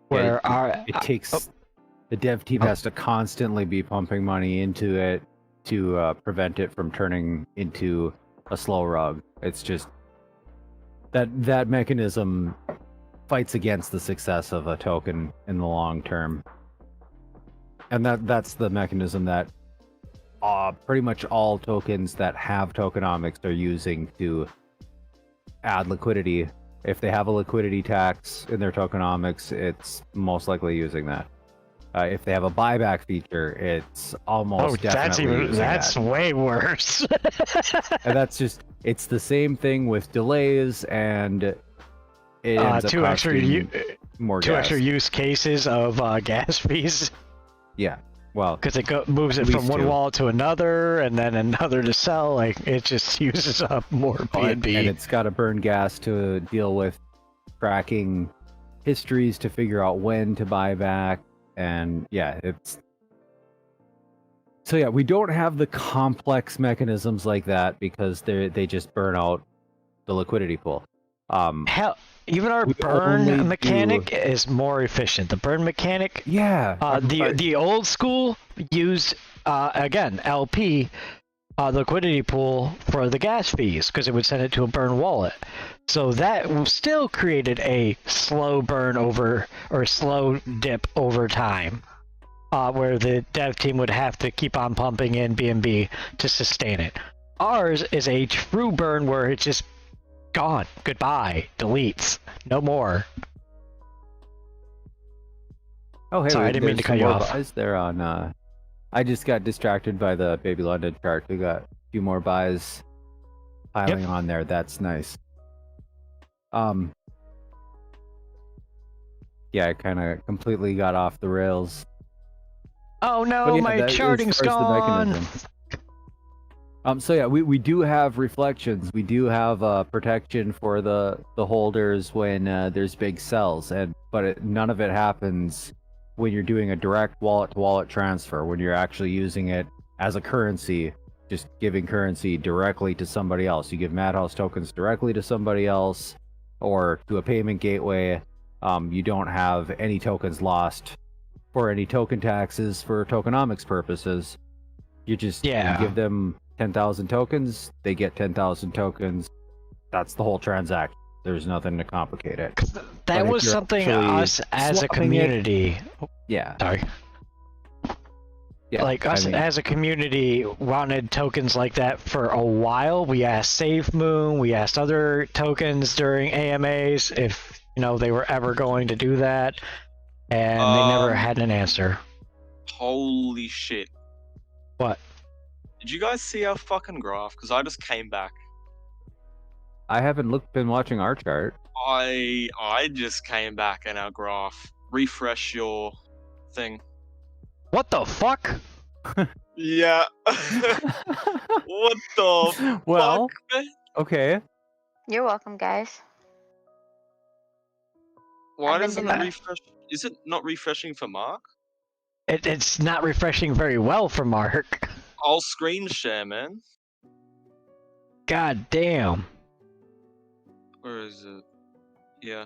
Where it takes the dev team has to constantly be pumping money into it to prevent it from turning into a slow rug. It's just that mechanism fights against the success of a token in the long term. And that's the mechanism that pretty much all tokens that have tokenomics are using to add liquidity. If they have a liquidity tax in their tokenomics, it's most likely using that. If they have a buyback feature, it's almost definitely that's way worse. And that's just, it's the same thing with delays, and it ends up costing more gas. 2 extra use cases of gas fees. Yeah, well, because it moves it from one wallet to another, and then another to sell. Like, it just uses up more BNB. And it's got to burn gas to deal with tracking histories to figure out when to buy back. And yeah, it's so yeah, we don't have the complex mechanisms like that because they just burn out the liquidity pool. Hell, even our burn mechanic is more efficient. The burn mechanic, yeah. The old school used again LP liquidity pool for the gas fees because it would send it to a burn wallet. So that still created a slow burn over or slow dip over time, where the dev team would have to keep on pumping in BNB to sustain it. Ours is a true burn where it's just gone, goodbye, deletes, no more. Oh, hey, sorry, I didn't mean to cut you off. Buys there on. I just got distracted by the Baby London chart. We got a few more buys piling on there. That's nice. Yeah, I kind of completely got off the rails. Oh no, yeah, my charting's gone. So yeah, we do have reflections. We do have protection for the holders when there's big sells, but none of it happens when you're doing a direct wallet-to-wallet transfer, when you're actually using it as a currency, just giving currency directly to somebody else. You give Madhouse tokens directly to somebody else or to a payment gateway. You don't have any tokens lost for any token taxes for tokenomics purposes. You just you give them 10,000 tokens, they get 10,000 tokens. That's the whole transaction. There's nothing to complicate it. That was something us as a community. Sorry. Yeah, like us as a community wanted tokens like that for a while. We asked SafeMoon, we asked other tokens during AMAs if they were ever going to do that, and they never had an answer. Holy shit. What? Did you guys see our fucking graph? Because I just came back. I haven't been watching our chart. I just came back in our graph. Refresh your thing. What the fuck? Yeah. What the Well, fuck, man? okay. You're welcome, guys. Why I've been doesn't doing- it refresh? Is it not refreshing for Mark? It's not refreshing very well for Mark. I'll screen share, man. God damn. Where is it? Yeah.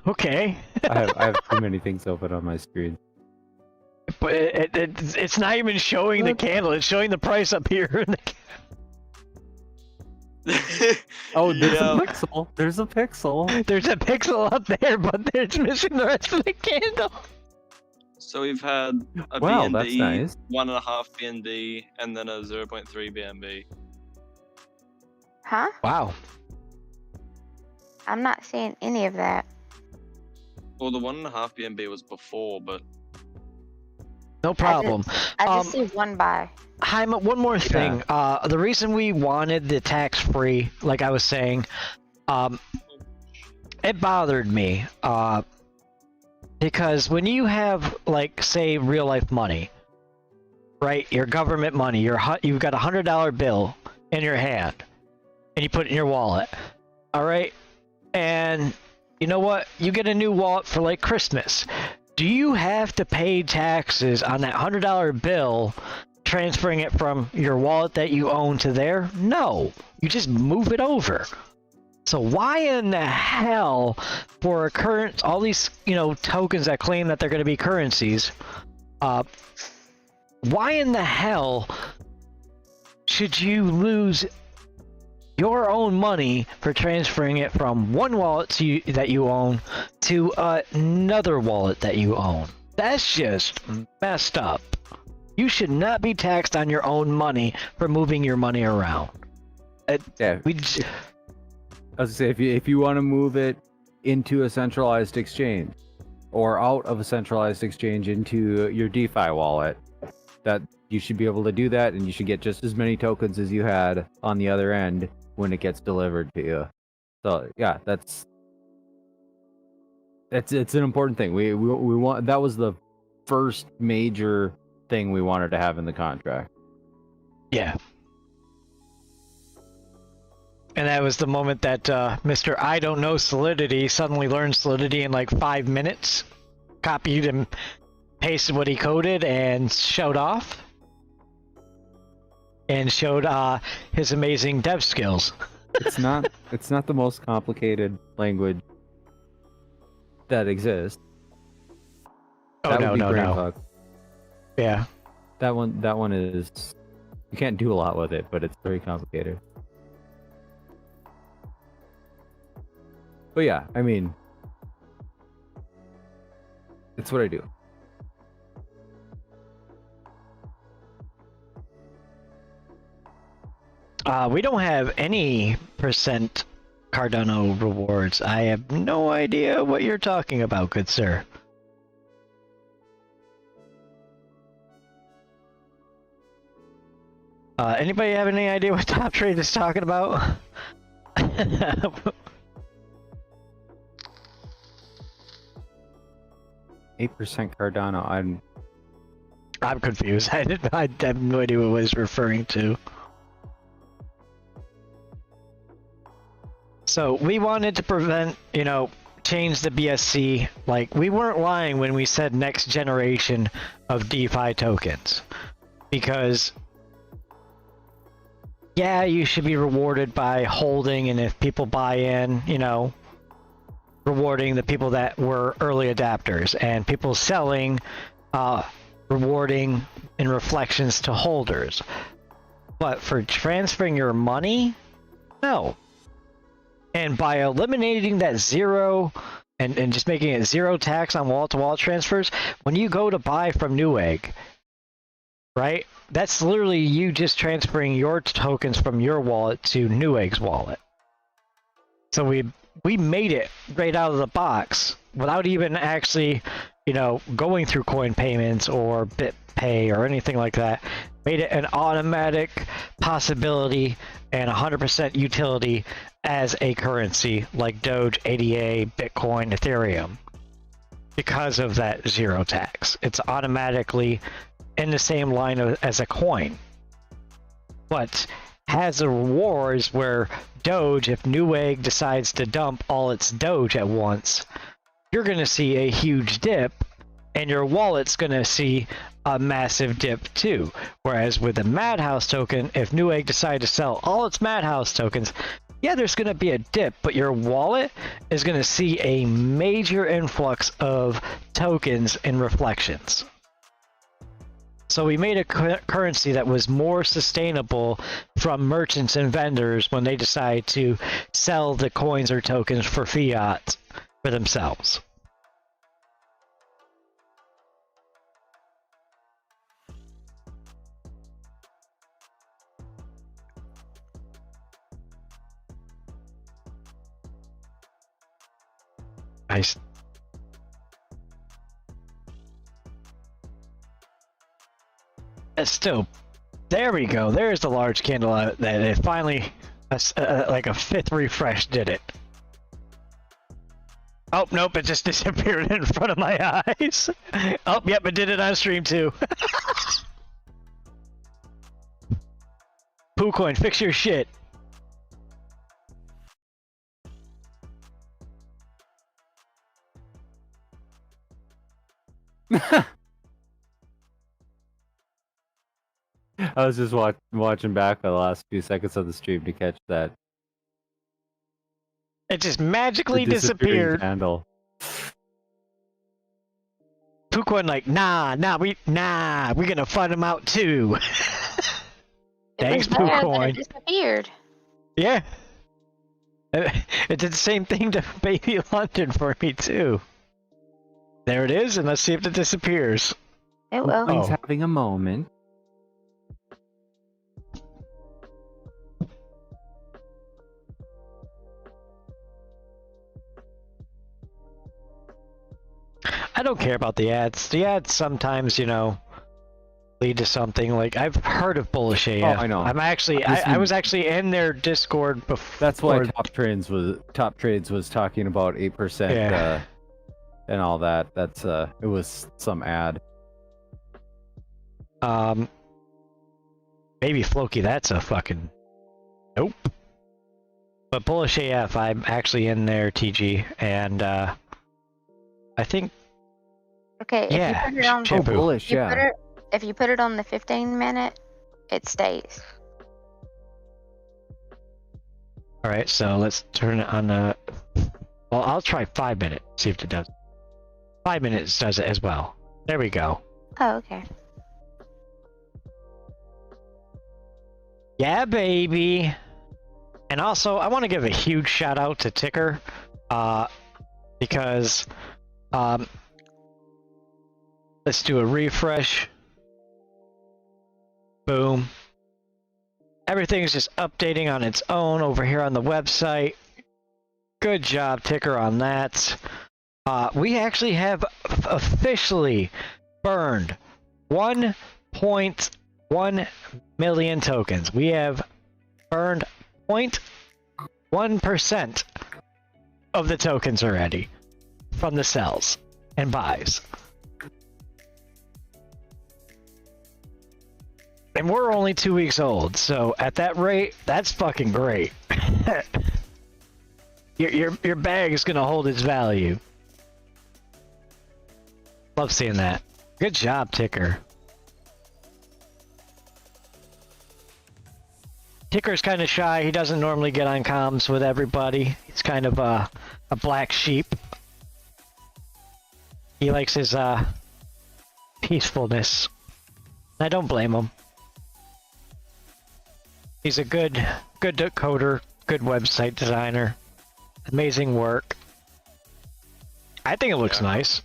Okay. I have too many things open on my screen. But it's not even showing the What? candle. It's showing the price up here. Oh, there's Yeah. a pixel. There's a pixel. There's a pixel up there, but it's missing the rest of the candle. So we've had a Wow, BNB, that's nice. 1.5 BNB, and then a 0.3 BNB. Huh? Wow. I'm not seeing any of that. Well, the 1.5 BNB was before, but No problem. I just see one buy. Jaime, one more thing. The reason we wanted the tax-free, like I was saying, it bothered me. Because when you have, like, say, real-life money, right? Your government money, you've got a $100 bill in your hand, and you put it in your wallet, all right? And you know what? You get a new wallet for, like, Christmas. Do you have to pay taxes on that $100 bill, transferring it from your wallet that you own to there? No. You just move it over. So why in the hell, for a current, all these, you know, tokens that claim that they're going to be currencies, why in the hell should you lose your own money for transferring it from one wallet that you own to another wallet that you own? That's just messed up. You should not be taxed on your own money for moving your money around. Yeah. I was gonna say, if you want to move it into a centralized exchange, or out of a centralized exchange into your DeFi wallet, that you should be able to do that, and you should get just as many tokens as you had on the other end when it gets delivered to you. So yeah, it's an important thing. We want, that was the first major thing we wanted to have in the contract. Yeah. And that was the moment that Mr. I don't know Solidity suddenly learned Solidity in like 5 minutes, copied and pasted what he coded, and showed off. And showed his amazing dev skills. It's not the most complicated language that exists. Oh, That no, would be no, no. brainfuck. Yeah. That one is, you can't do a lot with it, but it's very complicated. But yeah, I mean, it's what I do. We don't have any percent Cardano rewards. I have no idea what you're talking about, good sir. Anybody have any idea what Top Trade is talking about? 8% Cardano. I'm confused. I have no idea what it was referring to. So we wanted to prevent, you know, change the BSC. Like, we weren't lying when we said next generation of DeFi tokens. Because, yeah, you should be rewarded by holding, and if people buy in, you know, rewarding the people that were early adapters, and people selling, rewarding in reflections to holders. But for transferring your money, no. And by eliminating that zero and just making it zero tax on wallet-to-wallet transfers, when you go to buy from Newegg, right? That's literally you just transferring your tokens from your wallet to Newegg's wallet. So we made it right out of the box without even actually, you know, going through coin payments or BitPay or anything like that. made it an automatic possibility and 100% utility as a currency like Doge, ADA, Bitcoin, Ethereum. Because of that zero tax, it's automatically in the same line as a coin, but has a rewards where Doge, if Newegg decides to dump all its Doge at once, you're going to see a huge dip, and your wallet's going to see a massive dip too. Whereas with the Madhouse token, if Newegg decide to sell all its Madhouse tokens, yeah, there's going to be a dip, but your wallet is going to see a major influx of tokens and reflections. So we made a currency that was more sustainable from merchants and vendors when they decide to sell the coins or tokens for fiat for themselves. Still, there we go. There's the large candle that it finally, like a fifth refresh did it. Oh, nope, it just disappeared in front of my eyes. Oh, yep, it did it on stream too. PooCoin, fix your shit. I was just watching back the last few seconds of the stream to catch that. It just magically The disappearing disappeared. candle. PooCoin like, we're gonna find him out too. Thanks, it was there, then PooCoin. it disappeared. Yeah. It did the same thing to Baby London for me too. There it is, and let's see if it disappears. It will. He's Oh. having a moment. I don't care about the ads. The ads sometimes, lead to something. Like, I've heard of Bullish AF. I know. I was actually in their Discord before. That's why Top Trades was talking about 8%. Yeah. And all that. That's it was some ad. Maybe Floki, that's a fucking nope. But Bullish AF, I'm actually in there, TG, and I think Okay, if yeah, you put it on, shampoo. Bullish, yeah. if you put it on the 15-minute, it stays. All right, so let's turn it on the. Well, I'll try 5 minutes. See if it does. 5 minutes does it as well. There we go. Oh, okay. Yeah, baby. And also, I want to give a huge shout out to Ticker, because let's do a refresh. Boom. Everything's just updating on its own over here on the website. Good job, Ticker, on that. We actually have officially burned 1.1 million tokens. We have burned 0.1% of the tokens already from the sells and buys. And we're only 2 weeks old, so at that rate, that's fucking great. Your bag is gonna hold its value. Love seeing that. Good job, Ticker. Ticker's kind of shy. He doesn't normally get on comms with everybody. He's kind of a black sheep. He likes his peacefulness. I don't blame him. He's a good coder, good website designer. Amazing work. I think it looks nice.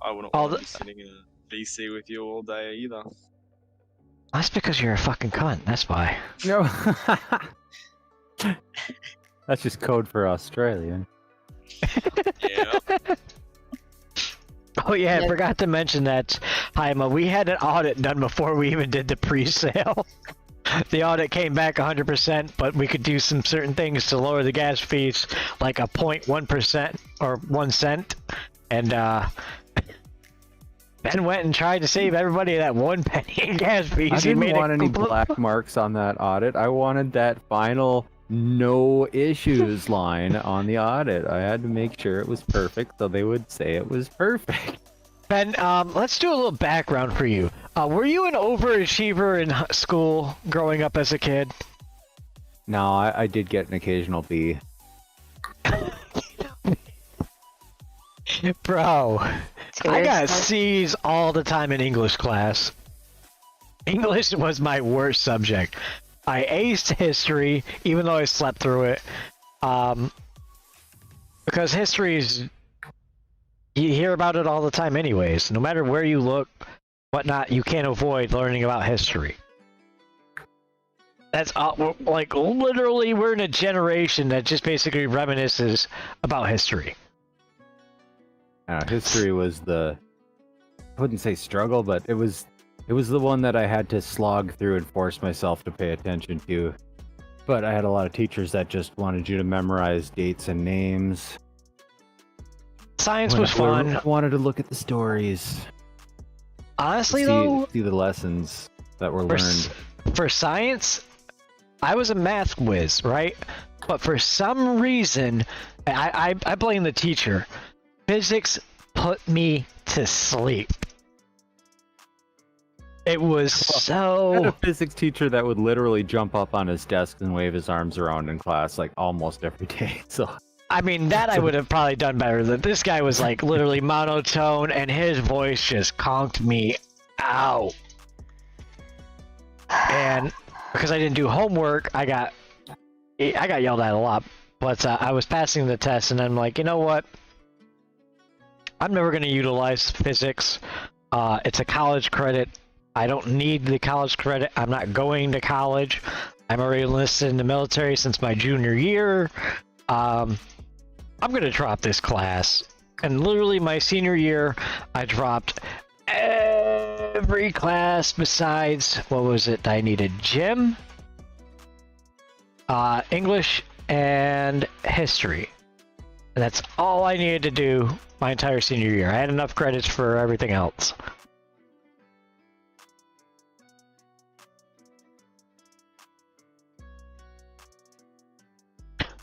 I wouldn't All want to the- be sitting in a VC with you all day either. That's because you're a fucking cunt. That's why. No. That's just code for Australian. Yeah. Oh yeah, I Nope. forgot to mention that, Haima. We had an audit done before we even did the pre-sale. The audit came back 100%, but we could do some certain things to lower the gas fees, like a 0.1% or 1 cent. And Ben went and tried to save everybody that 1 penny in gas fees. I He didn't made want it any black marks on that audit. I wanted that final no issues line on the audit. I had to make sure it was perfect, so they would say it was perfect. Ben, let's do a little background for you. Were you an overachiever in school growing up as a kid? No, I did get an occasional B. Bro, I got Seriously? C's all the time in English class. English was my worst subject. I aced history, even though I slept through it. Because history is... You hear about it all the time anyways. No matter where you look, whatnot, you can't avoid learning about history. That's like, literally, we're in a generation that just basically reminisces about history. History was I wouldn't say struggle, but it was the one that I had to slog through and force myself to pay attention to. But I had a lot of teachers that just wanted you to memorize dates and names. Science was fun. I wanted to look at the stories. Honestly, though, see the lessons that were learned. For science, I was a math whiz, right? But for some reason, I blame the teacher. Physics put me to sleep. It was I had a so... physics teacher that would literally jump up on his desk and wave his arms around in class like almost every day. So I mean, that I would have probably done better. Than this guy was like literally monotone, and his voice just conked me out. And because I didn't do homework, I got yelled at a lot. But I was passing the test, and I'm like, you know what? I'm never going to utilize physics. It's a college credit. I don't need the college credit. I'm not going to college. I'm already enlisted in the military since my junior year. I'm going to drop this class. And literally my senior year, I dropped every class besides, what was it I needed? Gym, English, and history. And that's all I needed to do my entire senior year. I had enough credits for everything else.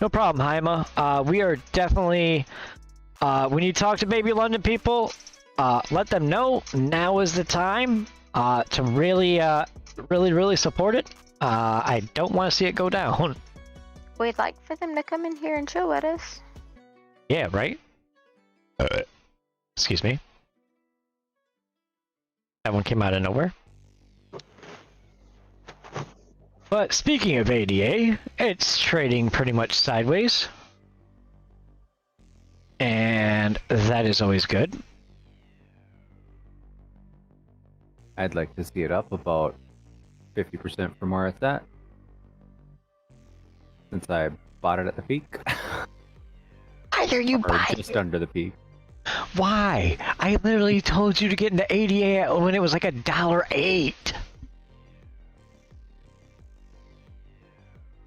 No problem, Haima. We are definitely... when you talk to Baby London people, let them know now is the time to really support it. I don't want to see it go down. We'd like for them to come in here and chill with us. Yeah, right? Excuse me. That one came out of nowhere. But speaking of ADA, it's trading pretty much sideways. And that is always good. I'd like to see it up about 50% from where it's at. Since I bought it at the peak. Why are you Or buying just under the peak. Why? I literally told you to get into ADA when it was like $1.08.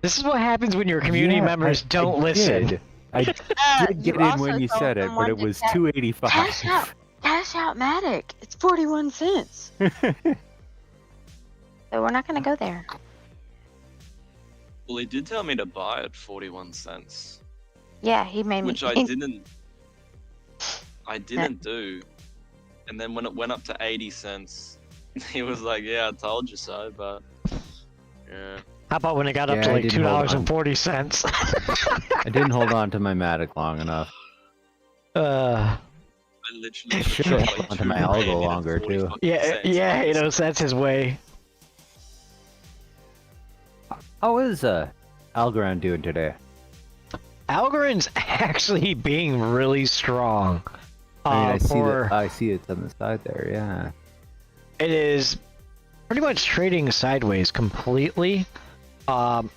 This is what happens when your community members don't listen. Did. I did get in also when you told said it, but someone it to was Cash $2.85. out. Cash out Matic. It's 41 cents. So we're not going to go there. Well, he did tell me to buy at 41 cents, Yeah, he made me. which I didn't do. And then when it went up to 80 cents, he was like, "Yeah, I told you so." But yeah, How about when it got up Yeah, to I like didn't hold on. $2.40? I didn't hold on to my Matic long enough. I literally Should took, have held on to my $2 algo and longer, 40 too. fucking Yeah, cents. yeah, you know, that's his way. How is Algorand doing today? Algorand's actually being really strong. I mean, I see it on the side there, yeah. It is pretty much trading sideways completely. And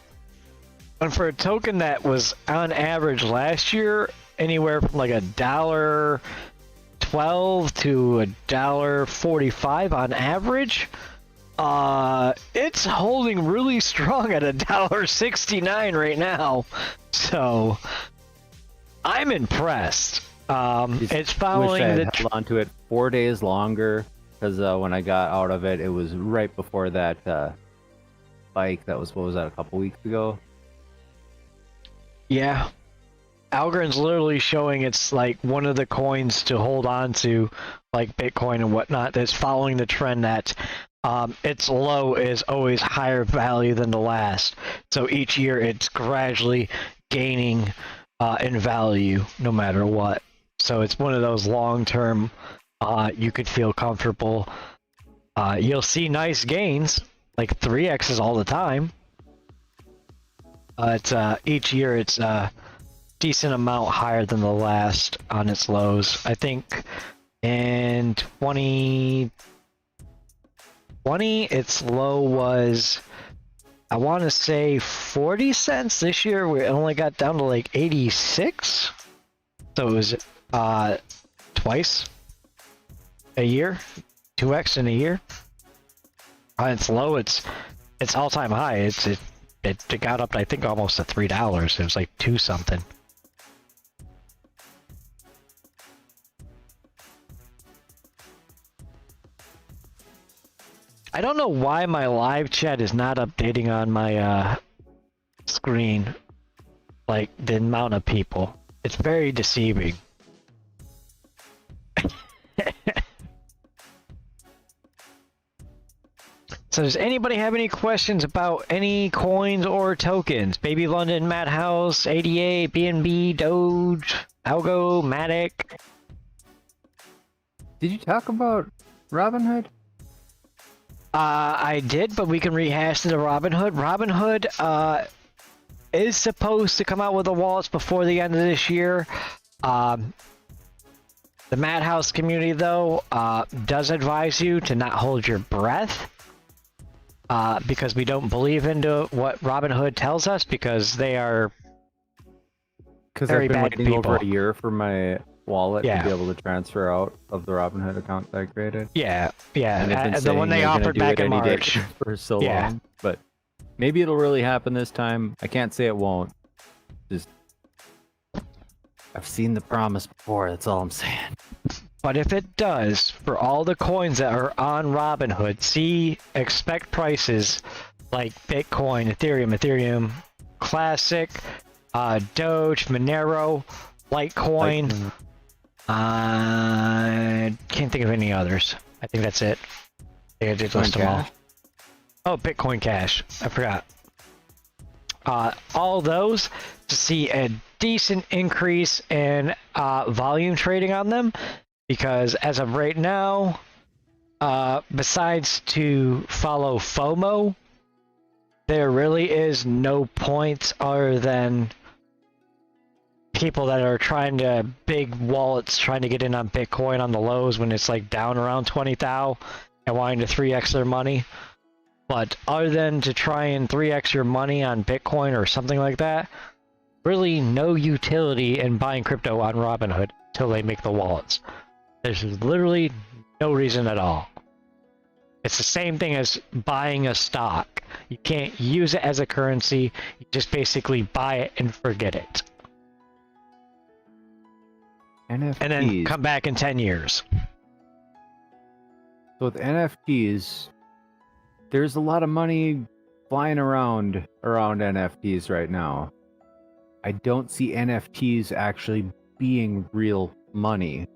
for a token that was on average last year anywhere from like $1 $1.12 to $1.45 on average. It's holding really strong at $1.69 right now. So I'm impressed. It's following wish I the had held on to it 4 days longer, because when I got out of it, it was right before that spike. That was, what was that, a couple weeks ago? Yeah. Algorand's literally showing it's like one of the coins to hold on to, like Bitcoin and whatnot, that's following the trend that its low is always higher value than the last. So each year it's gradually gaining in value no matter what. So it's one of those long-term, you could feel comfortable. You'll see nice gains, like 3x's all the time. It's each year it's decent amount higher than the last on its lows. I think in 2020 its low was, I want to say 40 cents. This year we only got down to like 86. So it was twice a year, 2x in a year. On its low, it's all-time high. It got up to, I think, almost to $3. It was like 2 something. I don't know why my live chat is not updating on my screen, like the amount of people. It's very deceiving. So does anybody have any questions about any coins or tokens? Baby London, Madhouse, ADA, BNB, Doge, Algo, Matic? Did you talk about Robinhood? I did, but we can rehash the Robinhood. Robinhood is supposed to come out with the wallets before the end of this year. The Madhouse community, though, does advise you to not hold your breath. Because we don't believe into what Robinhood tells us, because they are very I've been bad waiting people. over a year for my wallet Yeah. to be able to transfer out of the Robinhood account that I created. Yeah, yeah. And they've been The saying one they they're gonna offered do back it in any day March. for so Yeah. long, but maybe it'll really happen this time. I can't say it won't. Just, I've seen the promise before. That's all I'm saying. But if it does, for all the coins that are on Robinhood, expect prices like Bitcoin, Ethereum Classic, Doge, Monero, Litecoin. Can't think of any others. I think that's it. I think I did list them all. Cash? Oh, Bitcoin Cash. I forgot. All those to see a decent increase in volume trading on them, because as of right now, besides to follow FOMO, there really is no point other than people that are trying to, big wallets trying to get in on Bitcoin on the lows when it's like down around 20 thou and wanting to 3x their money. But other than to try and 3x your money on Bitcoin or something like that, really no utility in buying crypto on Robinhood until they make the wallets. There's literally no reason at all. It's the same thing as buying a stock. You can't use it as a currency. You just basically buy it and forget it. NFTs. And then come back in 10 years. So with NFTs, there's a lot of money flying around NFTs right now. I don't see NFTs actually being real money.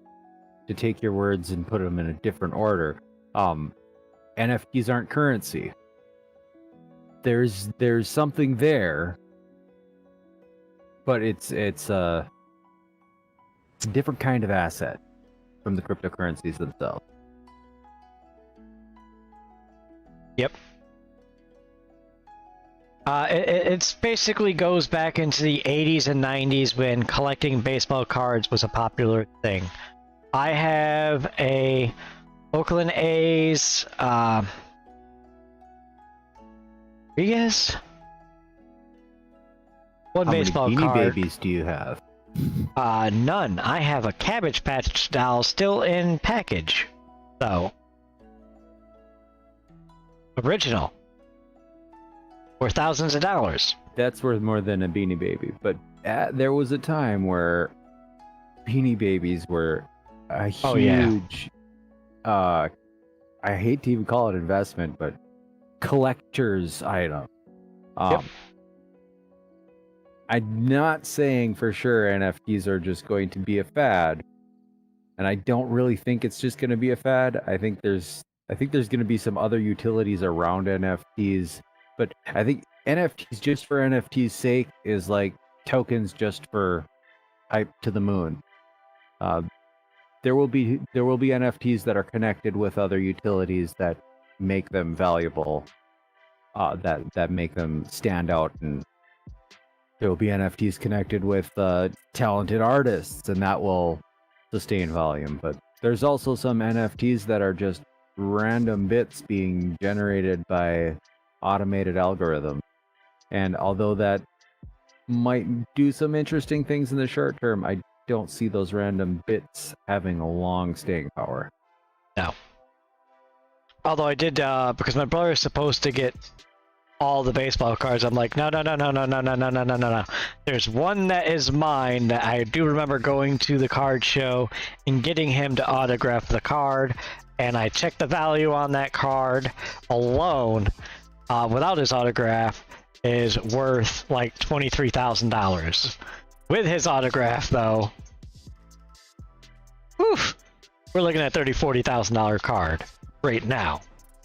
To take your words and put them in a different order, NFTs aren't currency. There's something there, but it's a different kind of asset from the cryptocurrencies themselves. Yep. It's basically goes back into the 80s and 90s when collecting baseball cards was a popular thing. I have a Oakland A's Rodriguez. One How baseball many Beanie card. Babies do you have? None. I have a Cabbage Patch doll still in package. So. Original. Worth thousands of dollars. That's worth more than a Beanie Baby. But there was a time where Beanie Babies were a huge, I hate to even call it investment, but collector's item. Yep. I'm not saying for sure NFTs are just going to be a fad, and I don't really think it's just going to be a fad. I think there's going to be some other utilities around NFTs, but I think NFTs just for NFTs' sake is like tokens just for hype to the moon. There will be NFTs that are connected with other utilities that make them valuable, that make them stand out, and there will be NFTs connected with talented artists, and that will sustain volume. But there's also some NFTs that are just random bits being generated by automated algorithms. And although that might do some interesting things in the short term, I don't see those random bits having a long staying power. No. Although I did, because my brother is supposed to get all the baseball cards. I'm like, no. There's one that is mine that I do remember going to the card show and getting him to autograph the card. And I checked the value on that card alone, without his autograph, is worth like $23,000. With his autograph, though, oof, we're looking at $30,000-$40,000 card right now.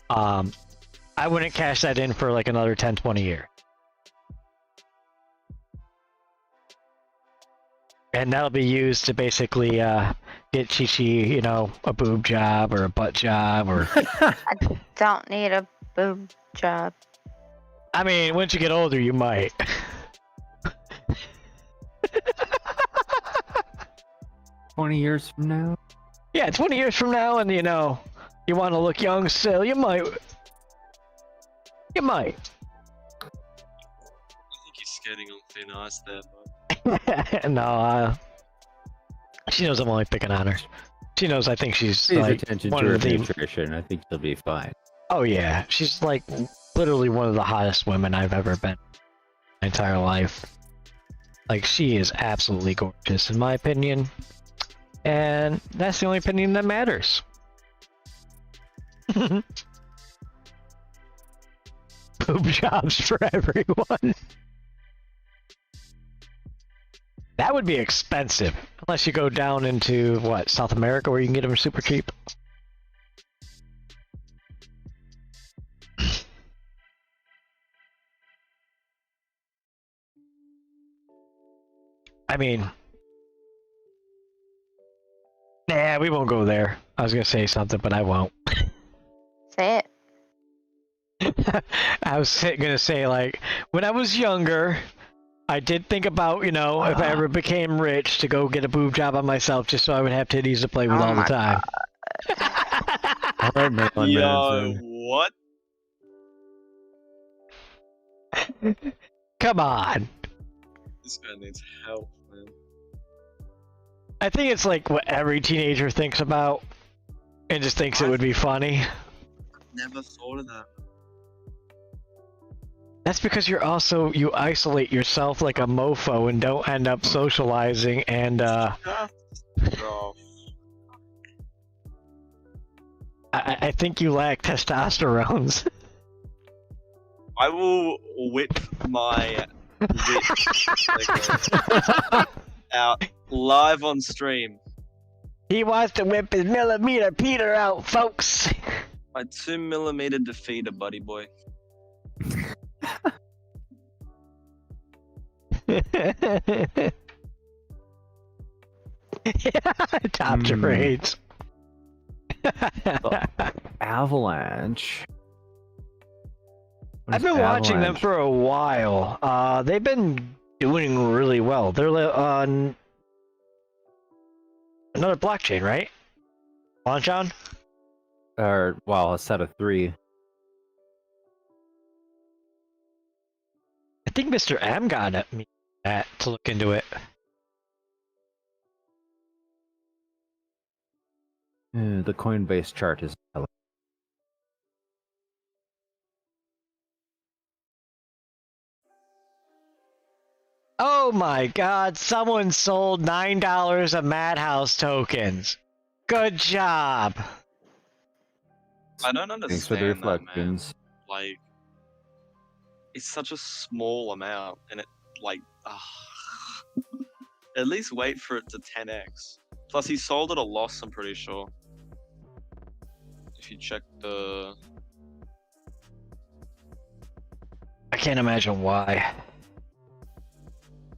I wouldn't cash that in for like another 10-20 years. And that'll be used to basically get Chi-Chi, a boob job or a butt job or... I don't need a boob job. I mean, once you get older, you might. 20 years from now? Yeah, 20 years from now, and you want to look young still, you might. You might. I think he's skating on thin ice there, bud. No, she knows I'm only picking on her. She knows I think she's Pays like attention one to her of the... nutrition. I think she'll be fine. Oh yeah, she's like literally one of the hottest women I've ever been in my entire life. Like, she is absolutely gorgeous in my opinion. And that's the only opinion that matters. Boob jobs for everyone. That would be expensive. Unless you go down into, what, South America where you can get them super cheap. I mean... Nah, we won't go there. I was gonna say something, but I won't. Say it. I was gonna say, like, when I was younger, I did think about, if I ever became rich, to go get a boob job on myself just so I would have titties to play with all the time. All right, Maryland Yo, Manson. what? Come on. This guy needs help, man. I think it's like what every teenager thinks about and just thinks it would be funny. Never thought of that. That's because you isolate yourself like a mofo and don't end up socializing and Bro. I think you lack testosterone. I will whip my wit out live on stream. He wants to whip his millimeter Peter out, folks. My 2mm defeater, buddy boy. Top trades. Avalanche. What I've is been watching them Avalanche? for a while. They've been doing really well. They're on another blockchain, right? Launch on? Or, well, a set of 3. I think Mr. M got me to look into it. The Coinbase chart is. Oh my god, someone sold $9 of Madhouse tokens. Good job. I don't Thanks for the understand that, man. reflections. Like, it's such a small amount, and it like, at least wait for it to 10x. Plus, he sold at a loss. I'm pretty sure. If you check the, I can't imagine why.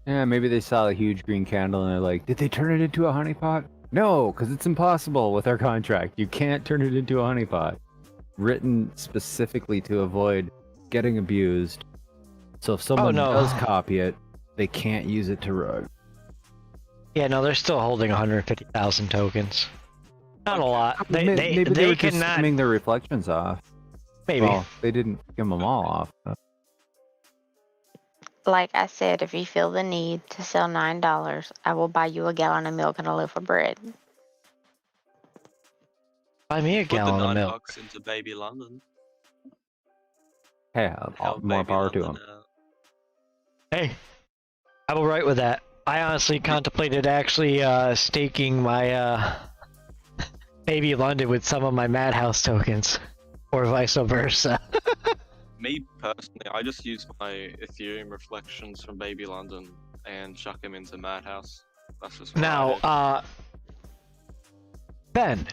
Yeah, maybe they saw a huge green candle and they're like, did they turn it into a honeypot? No, because it's impossible with our contract. You can't turn it into a honeypot. Written specifically to avoid getting abused. So if someone no. does copy it, they can't use it to rug. Yeah, no, they're still holding 150,000 tokens. Not a lot. Maybe they were just cannot. skimming their reflections off. Maybe. Well, they didn't skim them all off. Like I said, if you feel the need to sell $9, I will buy you a gallon of milk and a loaf of bread. Buy me a put the gallon of $9 milk. into Baby London. Hey, Help more Baby power to London them. out. Hey, I will write with that. I honestly contemplated actually staking my Baby London with some of my Madhouse tokens, or vice versa. Me personally, I just use my Ethereum reflections from Baby London and chuck them into Madhouse. That's just what I Now, did. Ben,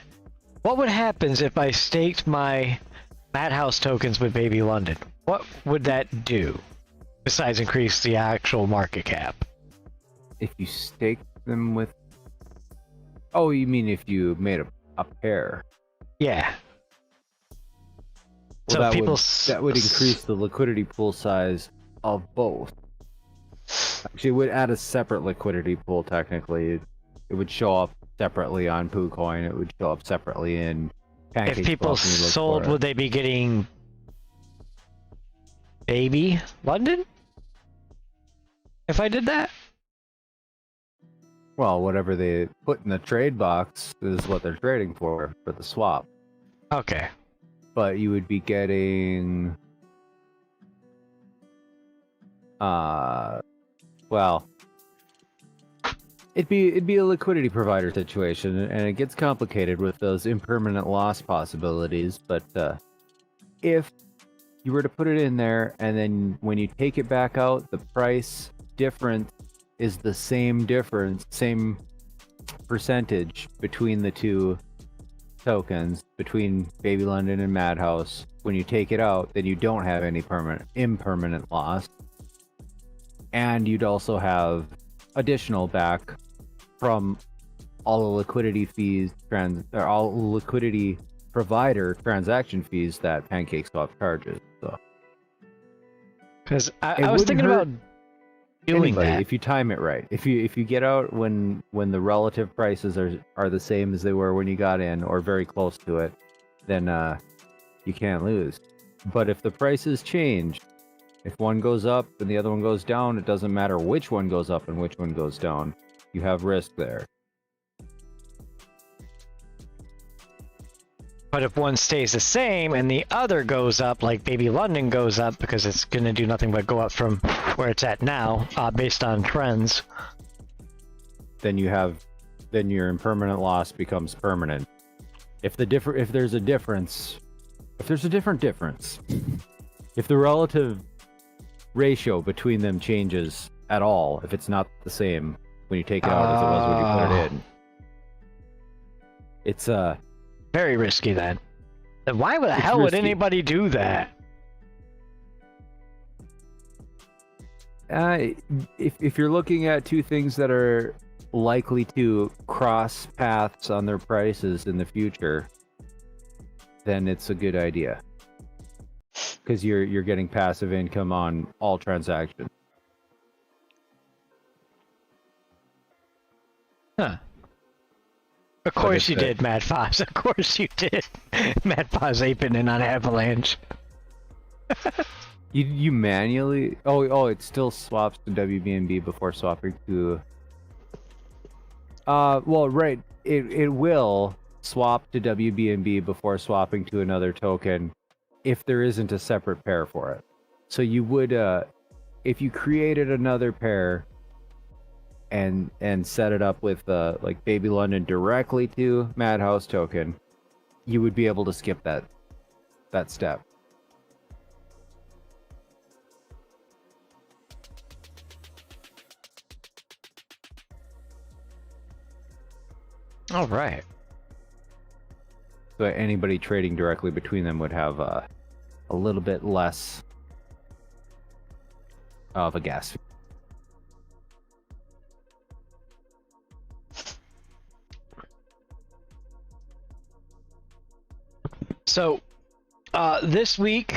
what would happen if I staked my Madhouse tokens with Baby London? What would that do, besides increase the actual market cap? If you stake them with... Oh, you mean if you made a pair? Yeah. Well, So that people would increase the liquidity pool size of both. Actually, it would add a separate liquidity pool, technically. It would show up separately on PooCoin. It would show up separately in Pancake If people Swap when you look sold, for it. would they be getting Baby London? If I did that? Well, whatever they put in the trade box is what they're trading for the swap. Okay. But you would be getting... well... It'd be a liquidity provider situation, and it gets complicated with those impermanent loss possibilities, but if you were to put it in there, and then when you take it back out, the price difference is the same percentage between the two tokens, between Baby London and Madhouse. When you take it out, then you don't have any impermanent loss. And you'd also have additional back from all the liquidity fees, all the liquidity provider transaction fees that PancakeSwap charges. So, Because I was wouldn't thinking hurt about doing anybody that. if you time it right. If you get out when the relative prices are the same as they were when you got in, or very close to it, then you can't lose. But if the prices change, if one goes up and the other one goes down, it doesn't matter which one goes up and which one goes down. You have risk there. But if one stays the same and the other goes up, like Baby London goes up, because it's going to do nothing but go up from where it's at now, based on trends. Then your impermanent loss becomes permanent. If there's a difference, if the relative ratio between them changes at all, if it's not the same when you take it out as it was when you put it in, it's very risky then. Then why the It's hell would risky. anybody do that? if you're looking at two things that are likely to cross paths on their prices in the future, then it's a good idea. Because you're getting passive income on all transactions. Huh. Of course if you the- did, Mad Foz. Of course you did. Mad Foz aping in on Avalanche. You manually... Oh, it still swaps to WBNB before swapping to... well, right. It will swap to WBNB before swapping to another token if there isn't a separate pair for it. So you would, if you created another pair and set it up with like Baby London directly to Madhouse token, you would be able to skip that step. All right. So anybody trading directly between them would have a little bit less of a gas fee. So, this week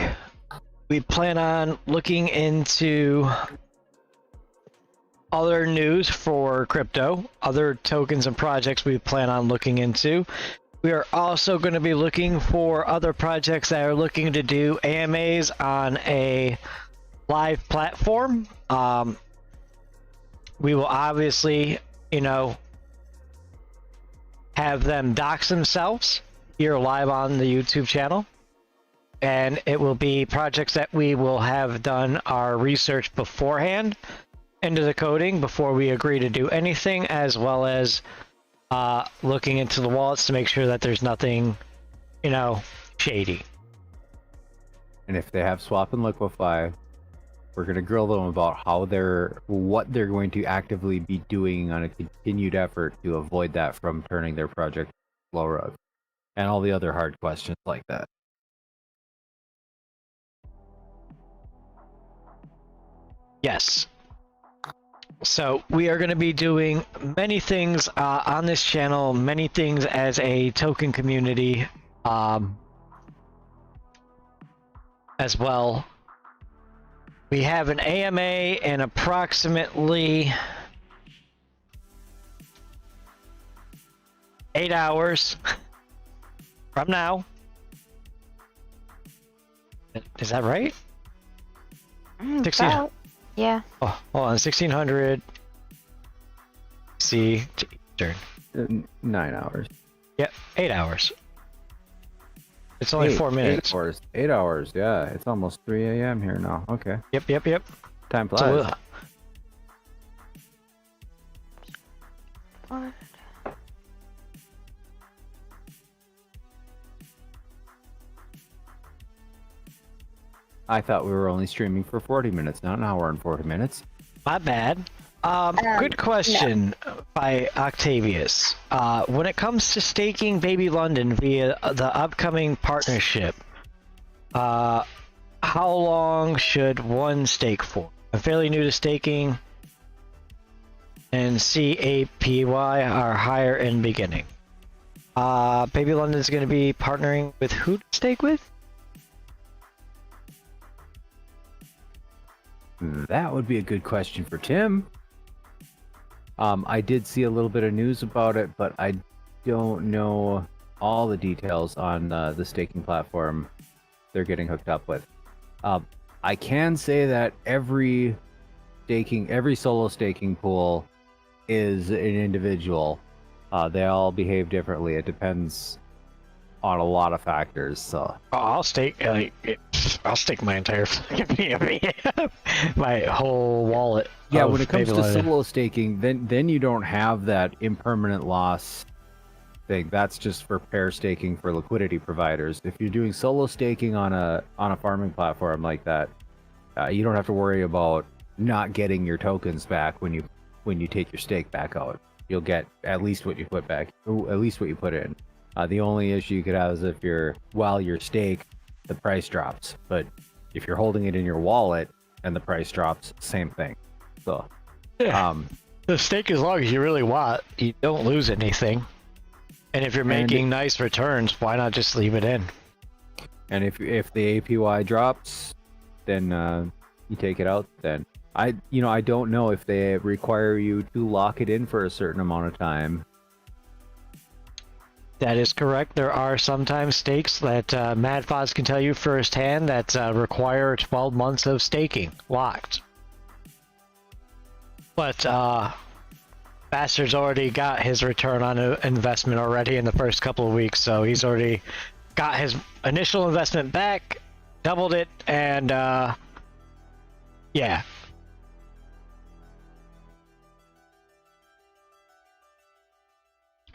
we plan on looking into other news for crypto, other tokens and projects we plan on looking into. We are also going to be looking for other projects that are looking to do AMAs on a live platform. We will obviously, have them dox themselves here live on the YouTube channel. And it will be projects that we will have done our research beforehand into the coding before we agree to do anything, as well as looking into the wallets to make sure that there's nothing, shady. And if they have swap and liquefy, we're going to grill them about what they're going to actively be doing on a continued effort to avoid that from turning their project low rug, and all the other hard questions like that. Yes. So we are going to be doing many things on this channel, many things as a token community as well. We have an AMA in approximately 8 hours from now. Is that right? 16. About, yeah. Oh, hold on, 1600. See, Eastern. 9 hours. Yep, 8 hours. It's only 4 minutes. 8 hours. 8 hours. Yeah, it's almost 3 a.m. here now. Okay. Yep. Time flies. So What? I thought we were only streaming for 40 minutes, not an hour and 40 minutes. my bad. Good question by Octavius. When it comes to staking Baby London via the upcoming partnership, how long should one stake for? I'm fairly new to staking, and CAPY are higher in beginning. Baby London's going to be partnering with who to stake with? That would be a good question for Tim. I did see a little bit of news about it, but I don't know all the details on the staking platform they're getting hooked up with. I can say that every solo staking pool is an individual. They all behave differently. It depends on a lot of factors. So I'll stake my entire my whole wallet. yeah, when it comes to solo staking, then you don't have that impermanent loss thing. That's just for pair staking for liquidity providers. If you're doing solo staking on a farming platform like that, you don't have to worry about not getting your tokens back when you take your stake back out. You'll get at least what you put back, at least what you put in. The only issue you could have is if while you're staked, the price drops. But if you're holding it in your wallet and the price drops, same thing. So, the stake, as long as you really want, you don't lose anything. And if you're making nice returns, why not just leave it in? And if the APY drops, then you take it out. Then I don't know if they require you to lock it in for a certain amount of time. That is correct. There are sometimes stakes that MadFoz can tell you firsthand that require 12 months of staking locked. But Bastard's already got his return on investment already in the first couple of weeks, so he's already got his initial investment back, doubled it, and yeah.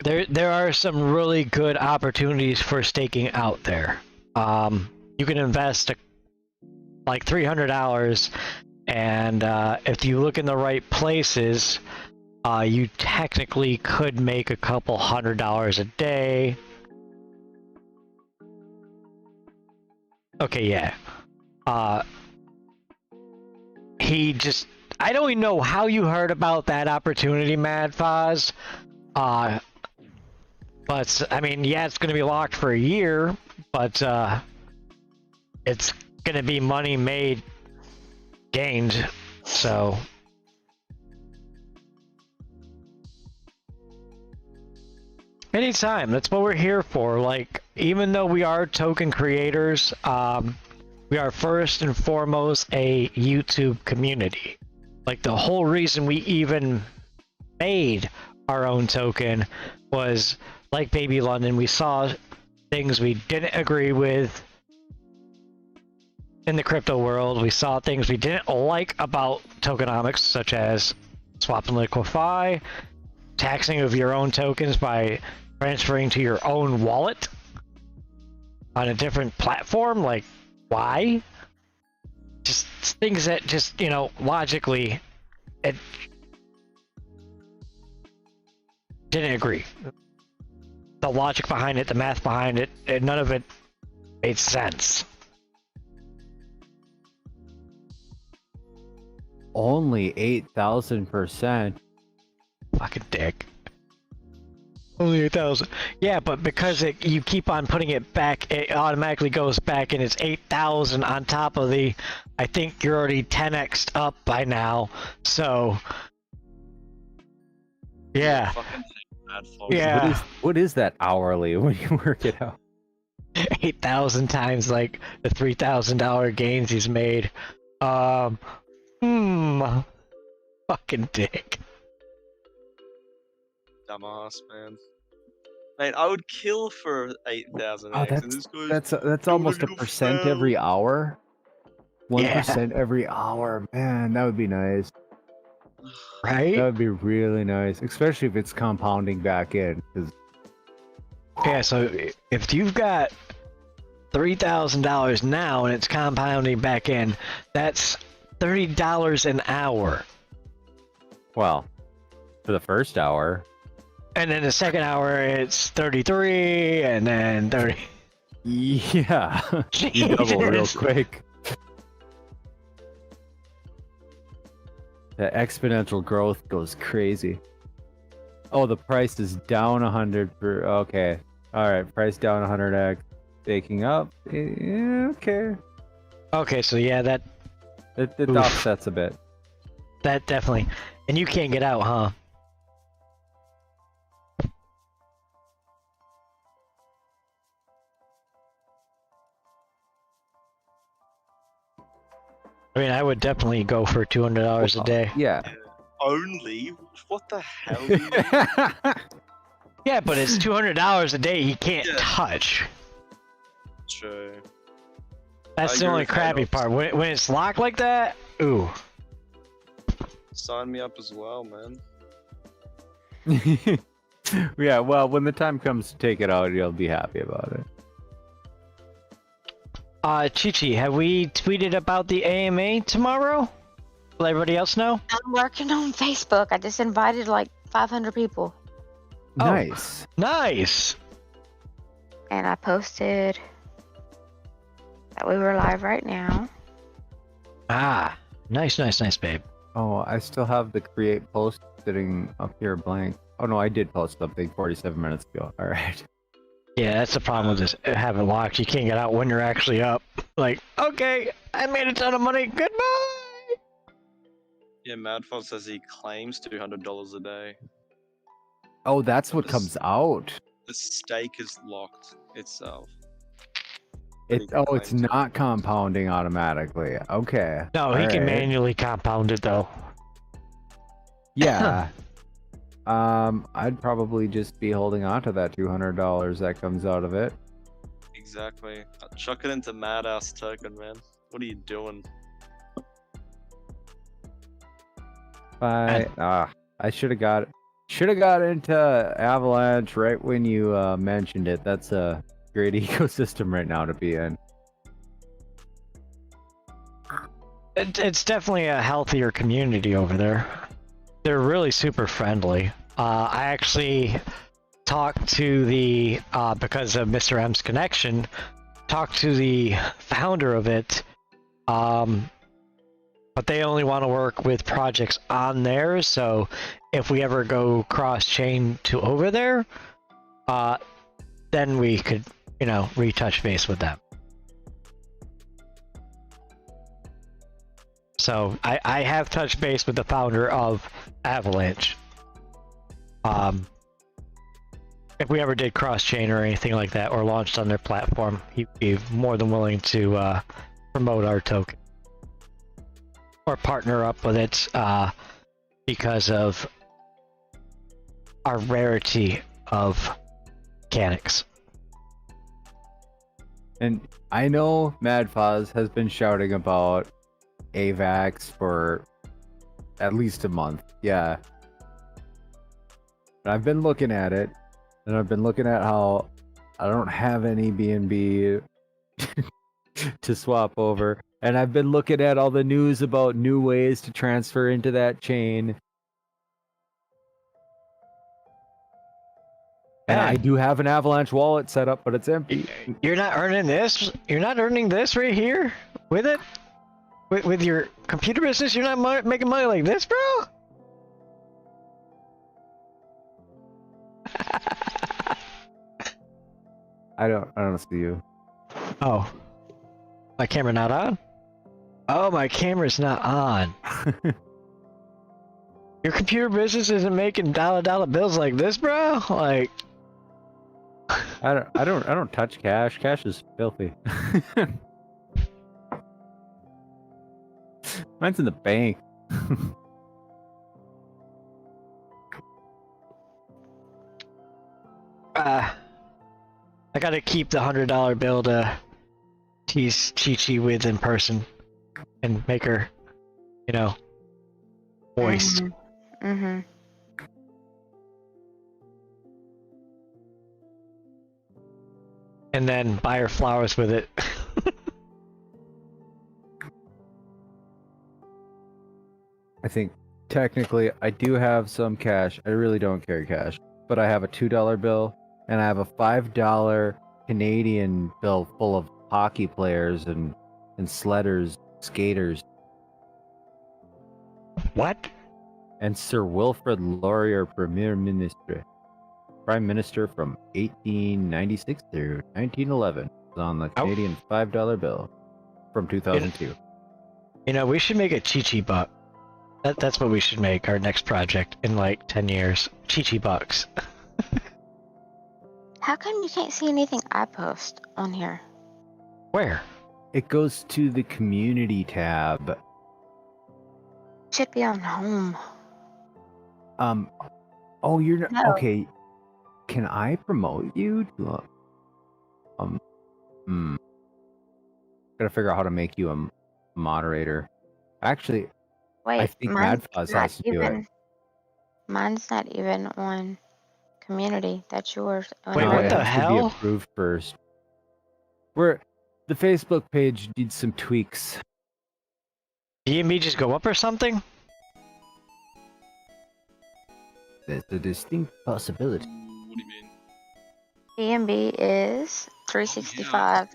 There are some really good opportunities for staking out there. You can invest like $300, and if you look in the right places, you technically could make a couple $100 a day. Okay, yeah. I don't even know how you heard about that opportunity, Mad Foz. But I mean, yeah, it's gonna be locked for a year, but it's gonna be money made, gained, so. Anytime, that's what we're here for. Like, even though we are token creators, we are first and foremost a YouTube community. Like, the whole reason we even made our own token was, like Baby London, we saw things we didn't agree with in the crypto world. We saw things we didn't like about tokenomics, such as swap and liquefy, taxing of your own tokens by transferring to your own wallet on a different platform. Like, why? Just things that just, you know, logically, it didn't agree. The logic behind it, the math behind it, none of it made sense. Only 8,000%. Fucking dick. Only 8,000. Yeah, but because you keep on putting it back, it automatically goes back, and it's 8,000 on top of the. I think you're already 10x'd up by now. So. Yeah. Yeah. What is that hourly when you work it out? 8,000 times like the $3,000 gains he's made. Fucking dick. Dumbass, man. Mate, I would kill for 8,000 Oh, eggs. that's almost a percent every hour. 1% Yeah. every hour, man. That would be nice. Right? That would be really nice, especially if it's compounding back in. 'Cause Yeah, so if you've got $3,000 now and it's compounding back in, that's $30 an hour. well, for the first hour. And then the second hour it's 33, and then 30. Yeah, you double real Jesus. quick. The exponential growth goes crazy. Oh, the price is down 100 per. Okay, all right, price down 100x, baking up. Yeah, okay. Okay, so yeah, that It Oof. offsets a bit. definitely. And you can't get out, huh? I mean, I would definitely go for $200 a day. Yeah. Only? What the hell? Yeah, but it's $200 a day he can't Yeah. touch. True. That's I the agree only with that crappy also. part. When it's locked like that, ooh. Sign me up as well, man. Yeah, well, when the time comes to take it out, you'll be happy about it. Chi-Chi, have we tweeted about the AMA tomorrow? Let everybody else know? I'm working on Facebook. I just invited like 500 people, Oh. Nice. Nice! and I posted that we were live right now. Ah, nice, babe. Oh, I still have the create post sitting up here blank. Oh no, I did post something 47 minutes ago. All right. Yeah, that's the problem with this having it locked. You can't get out when you're actually up. Like, okay, I made a ton of money. Goodbye! Yeah, Madfall says he claims $200 a day. Oh, that's what comes out. The stake is locked itself. It's it's not compounding automatically. Okay. No, he can manually compound it though. Yeah. I'd probably just be holding on to that $200 that comes out of it. Exactly. Chuck it into Madass token, man. What are you doing? I should have got into Avalanche right when you mentioned it. That's a great ecosystem right now to be in. It's definitely a healthier community over there. They're really super friendly. I actually talked to the, because of Mr. M's connection, talked to the founder of it, but they only want to work with projects on there, so if we ever go cross-chain to over there, then we could, retouch base with them. So I have touched base with the founder of Avalanche. If we ever did cross-chain or anything like that, or launched on their platform, he'd be more than willing to promote our token. Or partner up with it because of our rarity of mechanics. And I know MadFuzz has been shouting about AVAX for at least a month. Yeah. And I've been looking at it, and I've been looking at how I don't have any BNB to swap over. And I've been looking at all the news about new ways to transfer into that chain. And I do have an Avalanche wallet set up, but it's empty. You're not earning this? You're not earning this right here with it? With your computer business, you're not making money like this, bro? I don't see you. Oh. My camera not on? Oh, my camera's not on. Your computer business isn't making dollar bills like this, bro? Like I don't touch cash. Cash is filthy. Mine's in the bank. I gotta keep the $100 bill to tease Chi-Chi with in person and make her, moist. Mm-hmm. And then buy her flowers with it. I think technically I do have some cash. I really don't carry cash, but I have a $2 bill and I have a $5 Canadian bill full of hockey players and sledders, skaters. What? And Sir Wilfrid Laurier, Prime Minister from 1896 through 1911, was on the Canadian $5 bill from 2002. We should make a Chi-Chi buck. That's what we should make our next project in like 10 years. Chi-Chi bucks. How come you can't see anything I post on here? Where? It goes to the community tab. Should be on home. Oh, you're not No. okay. Can I promote you to gotta figure out how to make you a moderator. Actually, Wait, I think mine's MadFuzz not has to do it. even. Mine's not even on community. That's yours. Wait, No, what it the has to hell? be approved first. The Facebook page needs some tweaks. DMB just go up or something? There's a distinct possibility. What do you mean? DMB is 365.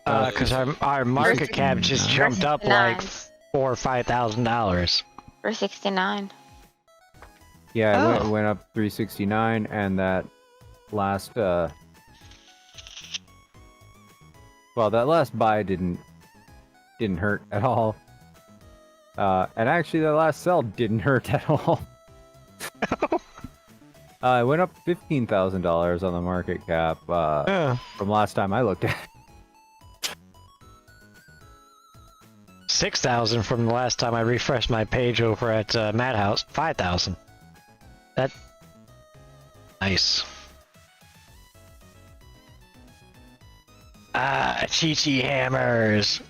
Because our market cap just jumped up like $4,000 or $5,000. 369. Yeah, it Oh. went up 369, and that last that last buy didn't hurt at all. And actually, that last sell didn't hurt at all. It went up $15,000 on the market cap from last time I looked at it. 6,000 from the last time I refreshed my page over at Madhouse. 5,000. That nice. Chi-Chi hammers.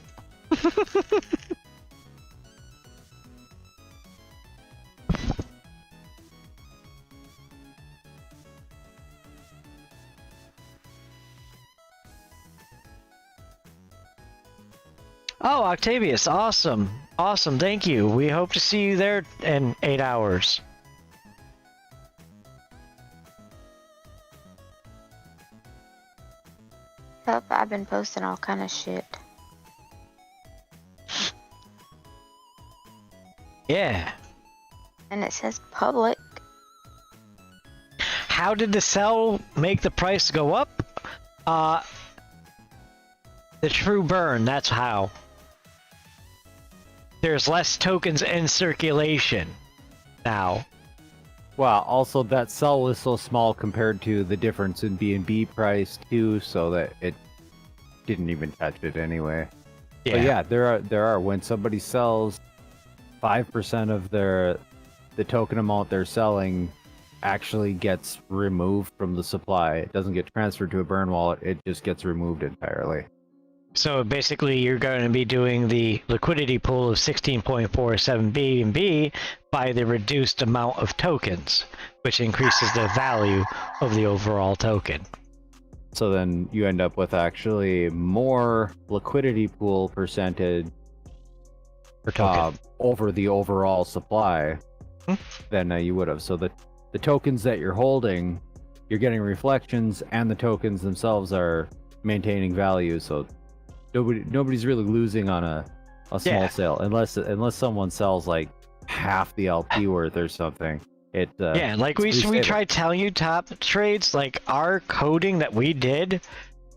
Oh, Octavius, awesome. Awesome, thank you. We hope to see you there in 8 hours. Yup, I've been posting all kind of shit. Yeah. And it says public. How did the sell make the price go up? The true burn, that's how. There's less tokens in circulation now. Well, also that sell was so small compared to the difference in B&B price too, so that it didn't even touch it anyway. But yeah, there are when somebody sells 5% of the token amount they're selling actually gets removed from the supply. It doesn't get transferred to a burn wallet, it just gets removed entirely. So basically you're going to be doing the liquidity pool of 16.47 B&B by the reduced amount of tokens, which increases the value of the overall token. So then you end up with actually more liquidity pool percentage Per token. over the overall supply than you would have. So the tokens that you're holding, you're getting reflections, and the tokens themselves are maintaining value. So nobody's really losing on a small sale unless someone sells like half the LP worth or something. Yeah, like we tried telling you top trades, like our coding that we did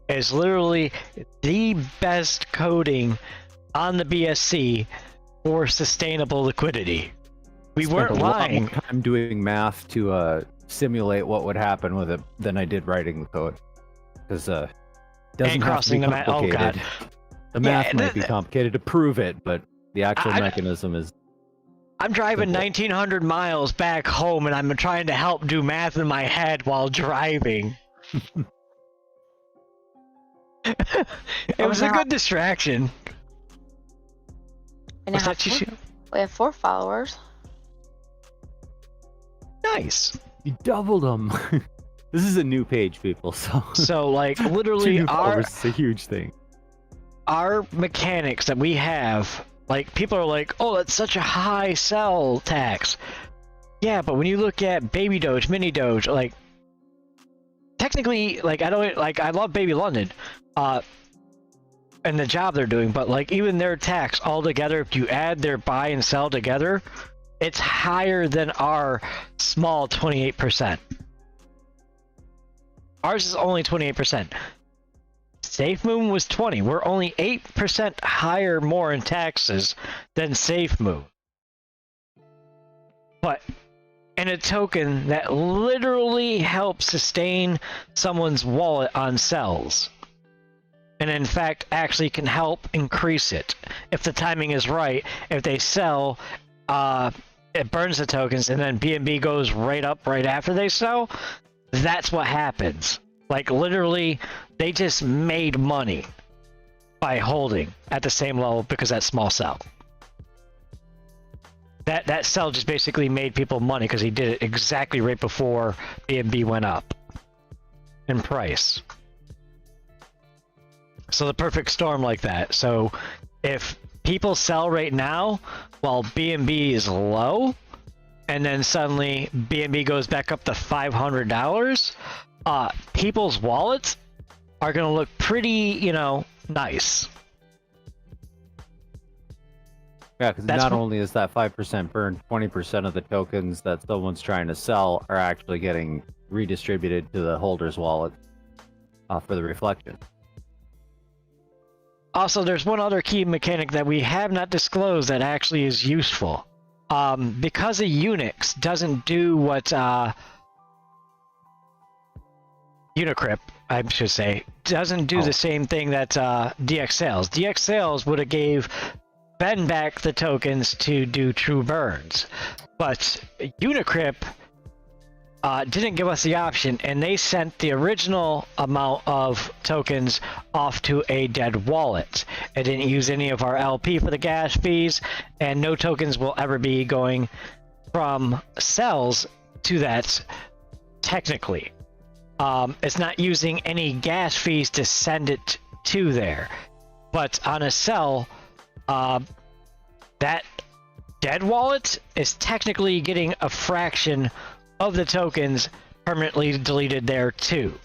is literally the best coding on the BSC for sustainable liquidity. We weren't lying. Lot more time doing math to simulate what would happen with it than I did writing the code, because doesn't have to be complicated. Oh god, the math might be complicated to prove it, but the actual mechanism is. I'm driving 1,900 miles back home, and I'm trying to help do math in my head while driving. It was a good distraction. We have 4 followers. Nice. You doubled them. This is a new page, people. So like literally, it's a huge thing. Our mechanics that we have. Like, people are like, oh, that's such a high sell tax. Yeah, but when you look at Baby Doge, Mini Doge, like, technically, like, I love Baby London, and the job they're doing, but, like, even their tax altogether, if you add their buy and sell together, it's higher than our small 28%. Ours is only 28%. SafeMoon was 20. We're only 8% higher more in taxes than SafeMoon. But in a token that literally helps sustain someone's wallet on sells. And in fact, actually can help increase it. If the timing is right, if they sell, it burns the tokens, and then BNB goes right up right after they sell, that's what happens. Like, literally, they just made money by holding at the same level because that small sell. That sell just basically made people money because he did it exactly right before BNB went up in price. So the perfect storm like that. So if people sell right now while BNB is low, and then suddenly BNB goes back up to $500, people's wallets are going to look pretty, nice. Yeah, because not only is that 5% burned, 20% of the tokens that someone's trying to sell are actually getting redistributed to the holder's wallet for the reflection. Also, there's one other key mechanic that we have not disclosed that actually is useful. Because a Unix doesn't do what Unicrypt, I should say, doesn't do the same thing that DX Sales. DX Sales would have gave Ben back the tokens to do true burns, but Unicrypt didn't give us the option, and they sent the original amount of tokens off to a dead wallet. It didn't use any of our LP for the gas fees, and no tokens will ever be going from cells to that technically. It's not using any gas fees to send it to there. But on a cell, that dead wallet is technically getting a fraction of the tokens permanently deleted there too.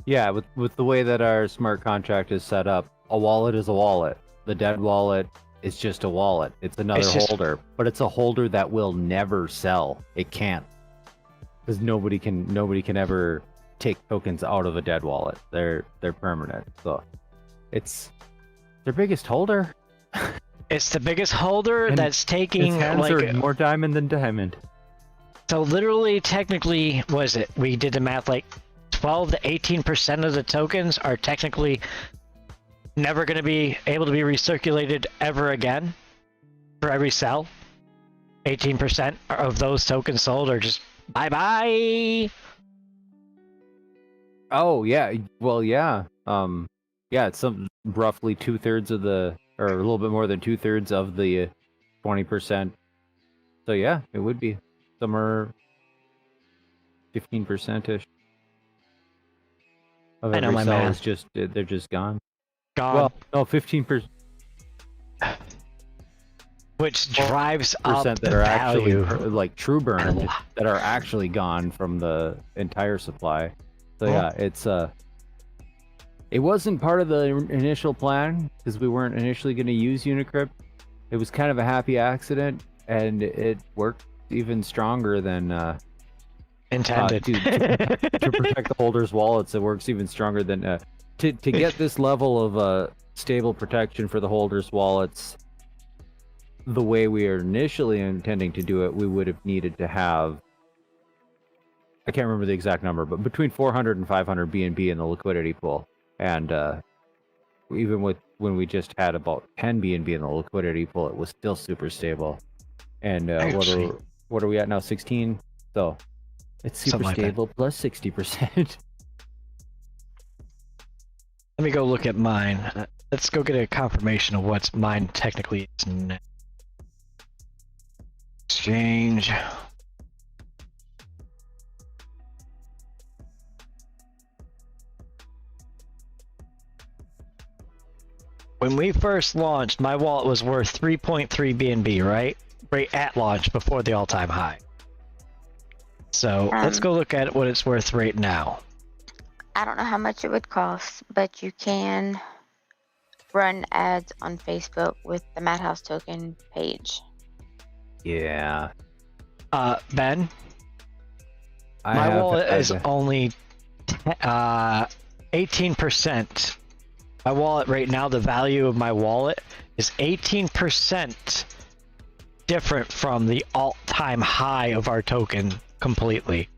Yeah, with the way that our smart contract is set up, a wallet is a wallet. The dead wallet is just a wallet. It's another holder, but it's a holder that will never sell. It can't, because nobody can ever take tokens out of a dead wallet. They're permanent. So it's their biggest holder. It's the biggest holder And that's taking Its hands like are more diamond than diamond. so literally technically was it we did the math like 12 to 18% of the tokens are technically never going to be able to be recirculated ever again for every cell. 18% of those tokens sold are just bye bye. Oh yeah, well yeah, yeah, it's some roughly 2/3 of the, or a little bit more than 2/3 of the 20%. So yeah, it would be somewhere 15%ish of I know every my cell math. is just they're just gone. Gone. Well, no, 15% Which drives up that the are value. actually like true burned, that are actually gone from the entire supply. So yeah, it's it wasn't part of the initial plan because we weren't initially going to use Unicrypt. It was kind of a happy accident, and it worked even stronger than Intended. to protect the holders' wallets. It works even stronger than to get this level of stable protection for the holders' wallets. The way we are initially intending to do it, we would have needed to have, I can't remember the exact number, but between 400 and 500 BNB in the liquidity pool. And even when we just had about 10 BNB in the liquidity pool, it was still super stable. And what are we at now? 16? So it's super stable plus 60%. Let me go look at mine. Let's go get a confirmation of what's mine technically is now. Exchange. When we first launched, my wallet was worth 3.3 BNB, right? Right at launch before the all-time high. So let's go look at what it's worth right now. I don't know how much it would cost, but you can run ads on Facebook with the Madhouse token page. Yeah. Ben, my wallet is only 18%. My wallet right now, the value of my wallet is 18% different from the all-time high of our token completely.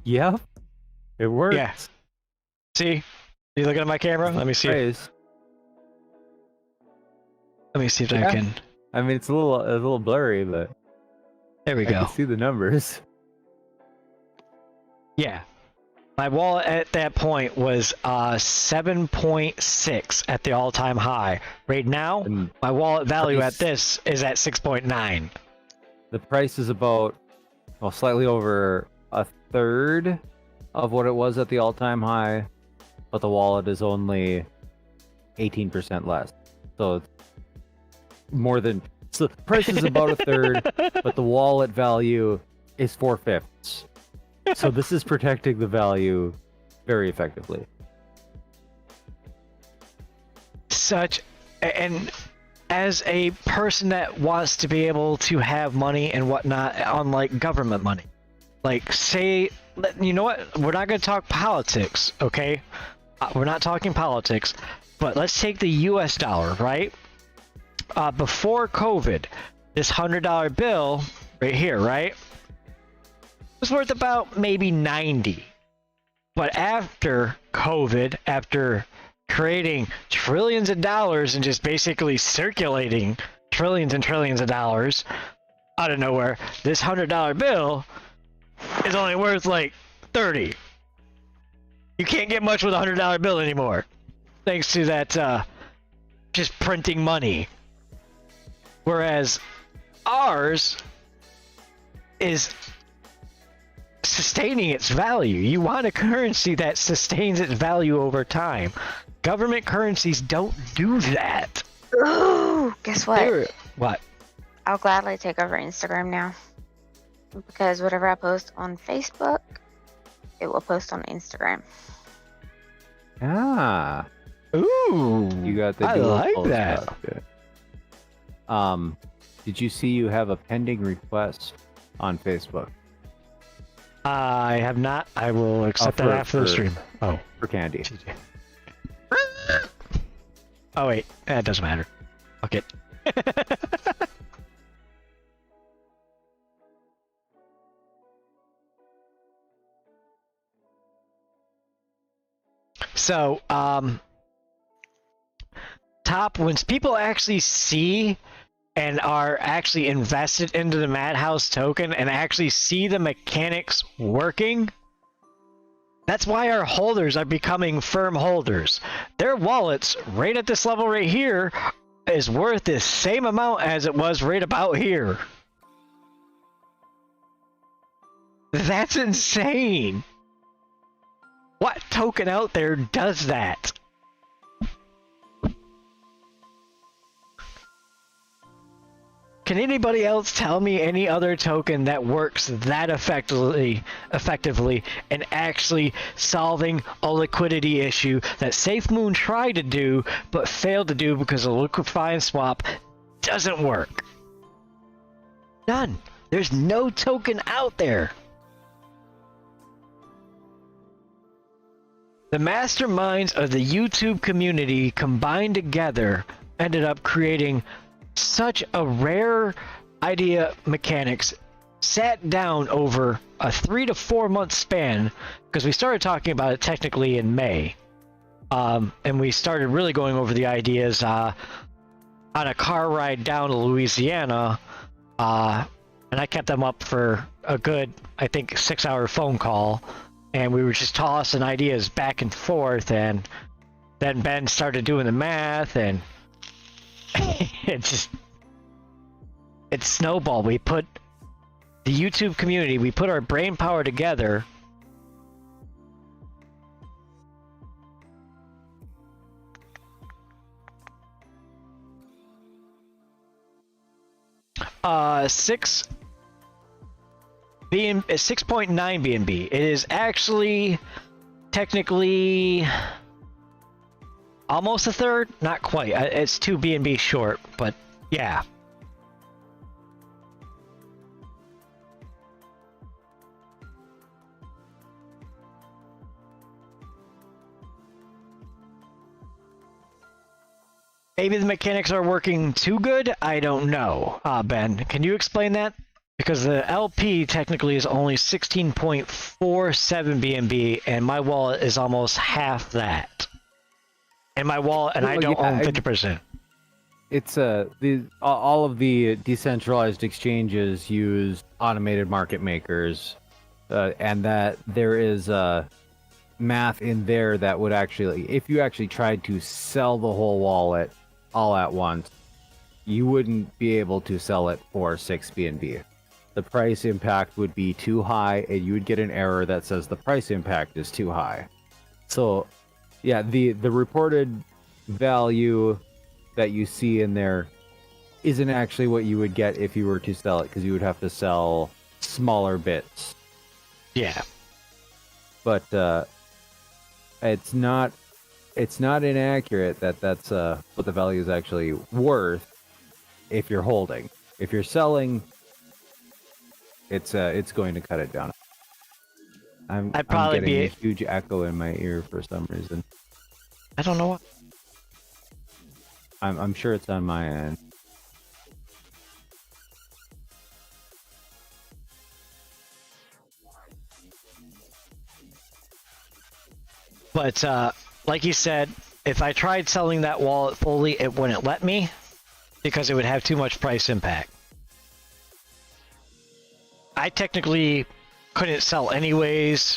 Yeah. It works. Yeah. See? You looking at my camera? Let me see. Praise. Let me see if I can. I mean, it's a little blurry, but There we I go. can see the numbers. Yeah. My wallet at that point was 7.6 at the all-time high. Right now, And my wallet value price- at this is at 6.9. the price is about, well, slightly over a third of what it was at the all-time high, but the wallet is only 18% less. So it's more than, so the price is about a third, but the wallet value is 4/5. So this is protecting the value very effectively. And as a person that wants to be able to have money and whatnot, unlike government money, like say, you know what, we're not going to talk politics, okay? We're not talking politics, but let's take the US dollar, right? Before COVID, this $100 bill right here, right, was worth about maybe 90. But after COVID, after creating trillions of dollars and just basically circulating trillions and trillions of dollars, out of nowhere, this $100 bill is only worth like 30. You can't get much with a $100 bill anymore, thanks to that just printing money. Whereas ours is sustaining its value. You want a currency that sustains its value over time. Government currencies don't do that. Ooh, guess what? What? I'll gladly take over Instagram now. Because whatever I post on Facebook, it will post on Instagram. Ah, Ooh, you got the I dual like post that. up, yeah. Did you see you have a pending request on Facebook? I have not. I will accept that after the stream. Oh, For Candy. oh wait, that doesn't matter. Fuck it. So, top, when people actually see and are actually invested into the Madhouse token and actually see the mechanics working, that's why our holders are becoming firm holders. Their wallets, right at this level right here, is worth the same amount as it was right about here. That's insane. What token out there does that? Can anybody else tell me any other token that works that effectively in actually solving a liquidity issue that SafeMoon tried to do but failed to do because a liquefying swap doesn't work? None. There's no token out there. The masterminds of the YouTube community combined together ended up creating such a rare idea mechanics, sat down over a 3 to 4 month span, because we started talking about it technically in May. And we started really going over the ideas on a car ride down to Louisiana, and I kept them up for a good, I think, 6-hour phone call. And we were just tossing ideas back and forth, and then Ben started doing the math, and it snowballed. We put the YouTube community, we put our brain power together. Uh, 6.9 BNB. It is actually technically almost a third, not quite. It's 2 BNB short, but yeah. Maybe the mechanics are working too good? I don't know. Ben, can you explain that? Because the LP technically is only 16.47 BNB, and my wallet is almost half that. And my wallet, and I don't own 50%. It's all of the decentralized exchanges use automated market makers, and that there is math in there that would actually, if you actually tried to sell the whole wallet all at once, you wouldn't be able to sell it for 6 BNB. The price impact would be too high, and you would get an error that says the price impact is too high. So, yeah, the reported value that you see in there isn't actually what you would get if you were to sell it, because you would have to sell smaller bits. Yeah. But it's not inaccurate that that's what the value is actually worth if you're holding. If you're selling, it's going to cut it down. I'm getting a huge echo in my ear for some reason. I don't know what. I'm sure it's on my end. But like you said, if I tried selling that wallet fully, it wouldn't let me because it would have too much price impact. I technically couldn't sell anyways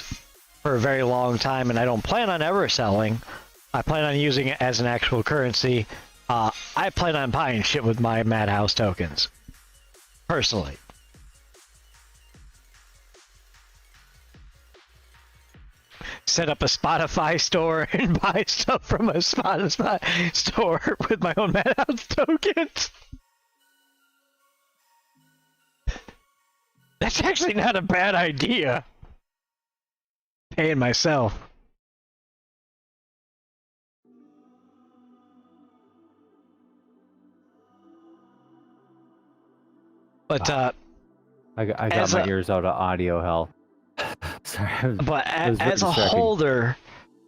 for a very long time, and I don't plan on ever selling. I plan on using it as an actual currency. I plan on buying shit with my Madhouse tokens. Personally. Set up a Spotify store and buy stuff from a Spotify store with my own Madhouse tokens. That's actually not a bad idea. Paying myself. But I got my ears out of audio hell. Sorry. But as a holder,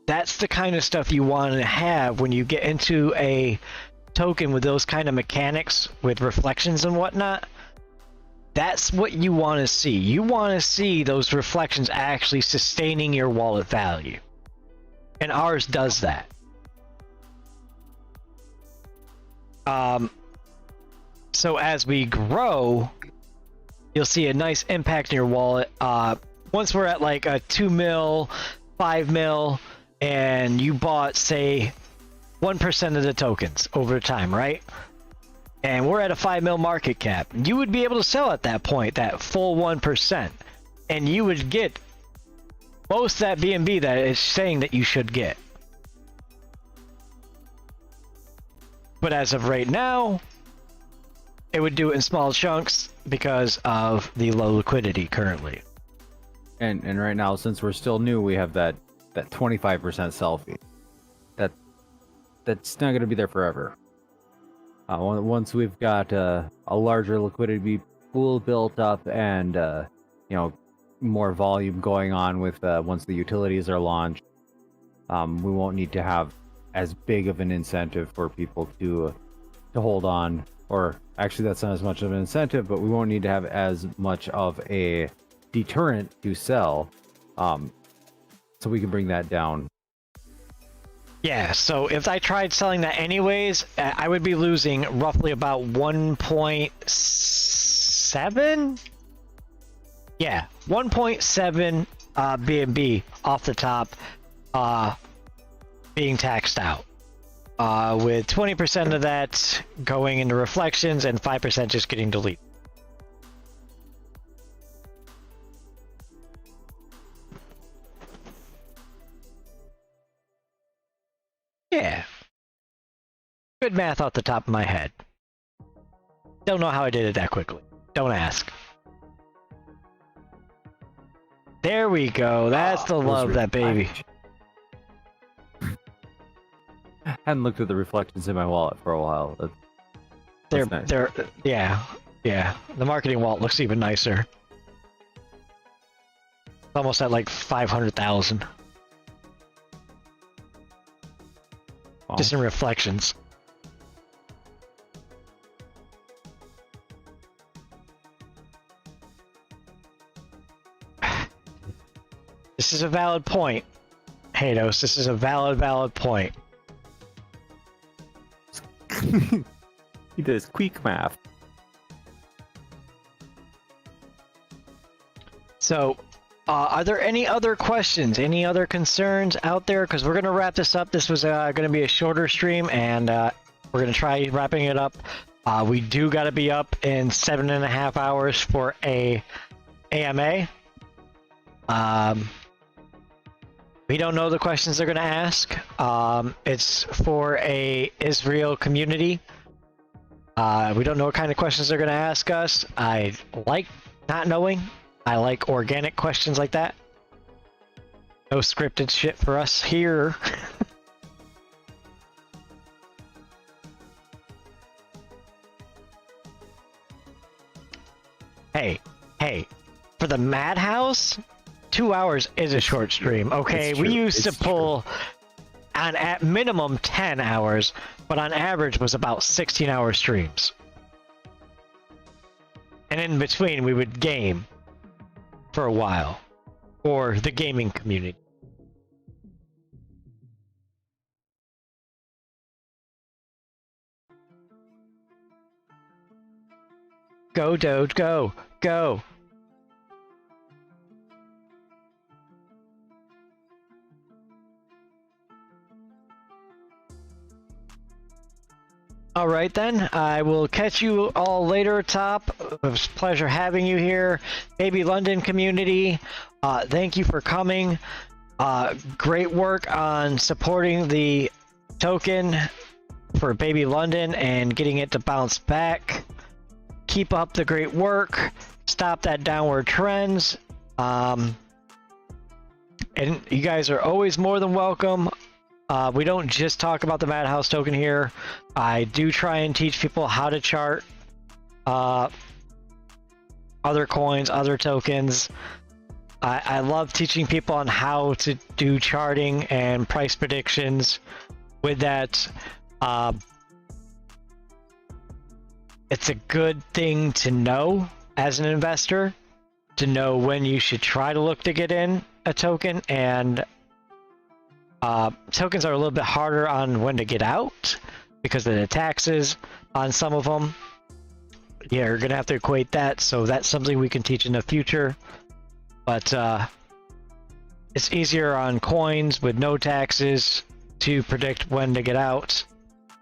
that's the kind of stuff you want to have when you get into a token with those kind of mechanics with reflections and whatnot. That's what you want to see. You want to see those reflections actually sustaining your wallet value. And ours does that. So as we grow, you'll see a nice impact in your wallet. Once we're at like a 2 mil, 5 mil, and you bought, say, 1% of the tokens over time, right? And we're at a 5 mil market cap. You would be able to sell at that point, that full 1%. And you would get most of that BNB that it's saying that you should get. But as of right now, it would do it in small chunks because of the low liquidity currently. And right now, since we're still new, we have that 25% sell fee. That's not going to be there forever. Once we've got a larger liquidity pool built up and more volume going on with once the utilities are launched, we won't need to have as big of an incentive for people to hold on. Or actually, that's not as much of an incentive, but we won't need to have as much of a deterrent to sell, so we can bring that down. Yeah, so if I tried selling that anyways, I would be losing roughly about 1.7? Yeah, 1.7 BNB off the top being taxed out. With 20% of that going into reflections and 5% just getting deleted. Yeah. Good math off the top of my head. Don't know how I did it that quickly. Don't ask. There we go. That's the love, that baby. Hadn't looked at the reflections in my wallet for a while. That's nice. Yeah. The marketing wallet looks even nicer. It's almost at like 500,000. Wow. Just in reflections. This is a valid point, Hados. This is a valid point. He does quick math. So, are there any other questions, any other concerns out there? Because we're going to wrap this up. This was going to be a shorter stream, and we're going to try wrapping it up. We do got to be up in 7.5 hours for a AMA. We don't know the questions they're going to ask. It's for a Israel community. We don't know what kind of questions they're going to ask us. I like not knowing. I like organic questions like that. No scripted shit for us here. Hey, for the Madhouse, 2 hours is a short stream, okay? We used to pull on at minimum 10 hours, but on average was about 16-hour streams. And in between, we would game for a while, or the gaming community. Go, Doge, go! All right, then. I will catch you all later, Top. It was a pleasure having you here. Baby London community, thank you for coming. Great work on supporting the token for Baby London and getting it to bounce back. Keep up the great work. Stop that downward trends. And you guys are always more than welcome. We don't just talk about the Madhouse token here. I do try and teach people how to chart other coins, other tokens. I love teaching people on how to do charting and price predictions. With that, it's a good thing to know as an investor, to know when you should try to look to get in a token, and tokens are a little bit harder on when to get out because of the taxes on some of them. Yeah, you're gonna have to equate that, so that's something we can teach in the future. But it's easier on coins with no taxes to predict when to get out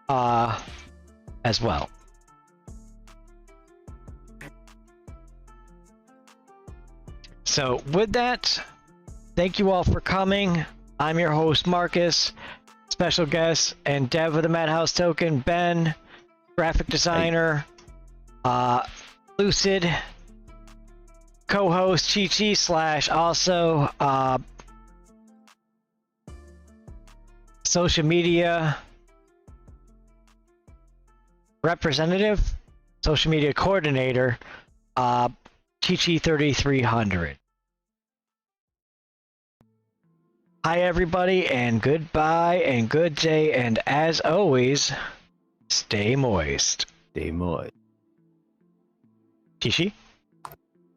as well. So with that, thank you all for coming. I'm your host, Marcus. Special guest and dev of the Madhouse token, Ben. Graphic designer, Lucid. Co-host, Chi-Chi / also social media representative, social media coordinator, Chi-Chi 3300. Hi everybody, and goodbye, and good day, and as always, stay moist. Stay moist. Chi-Chi?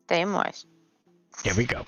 Stay moist. Here we go.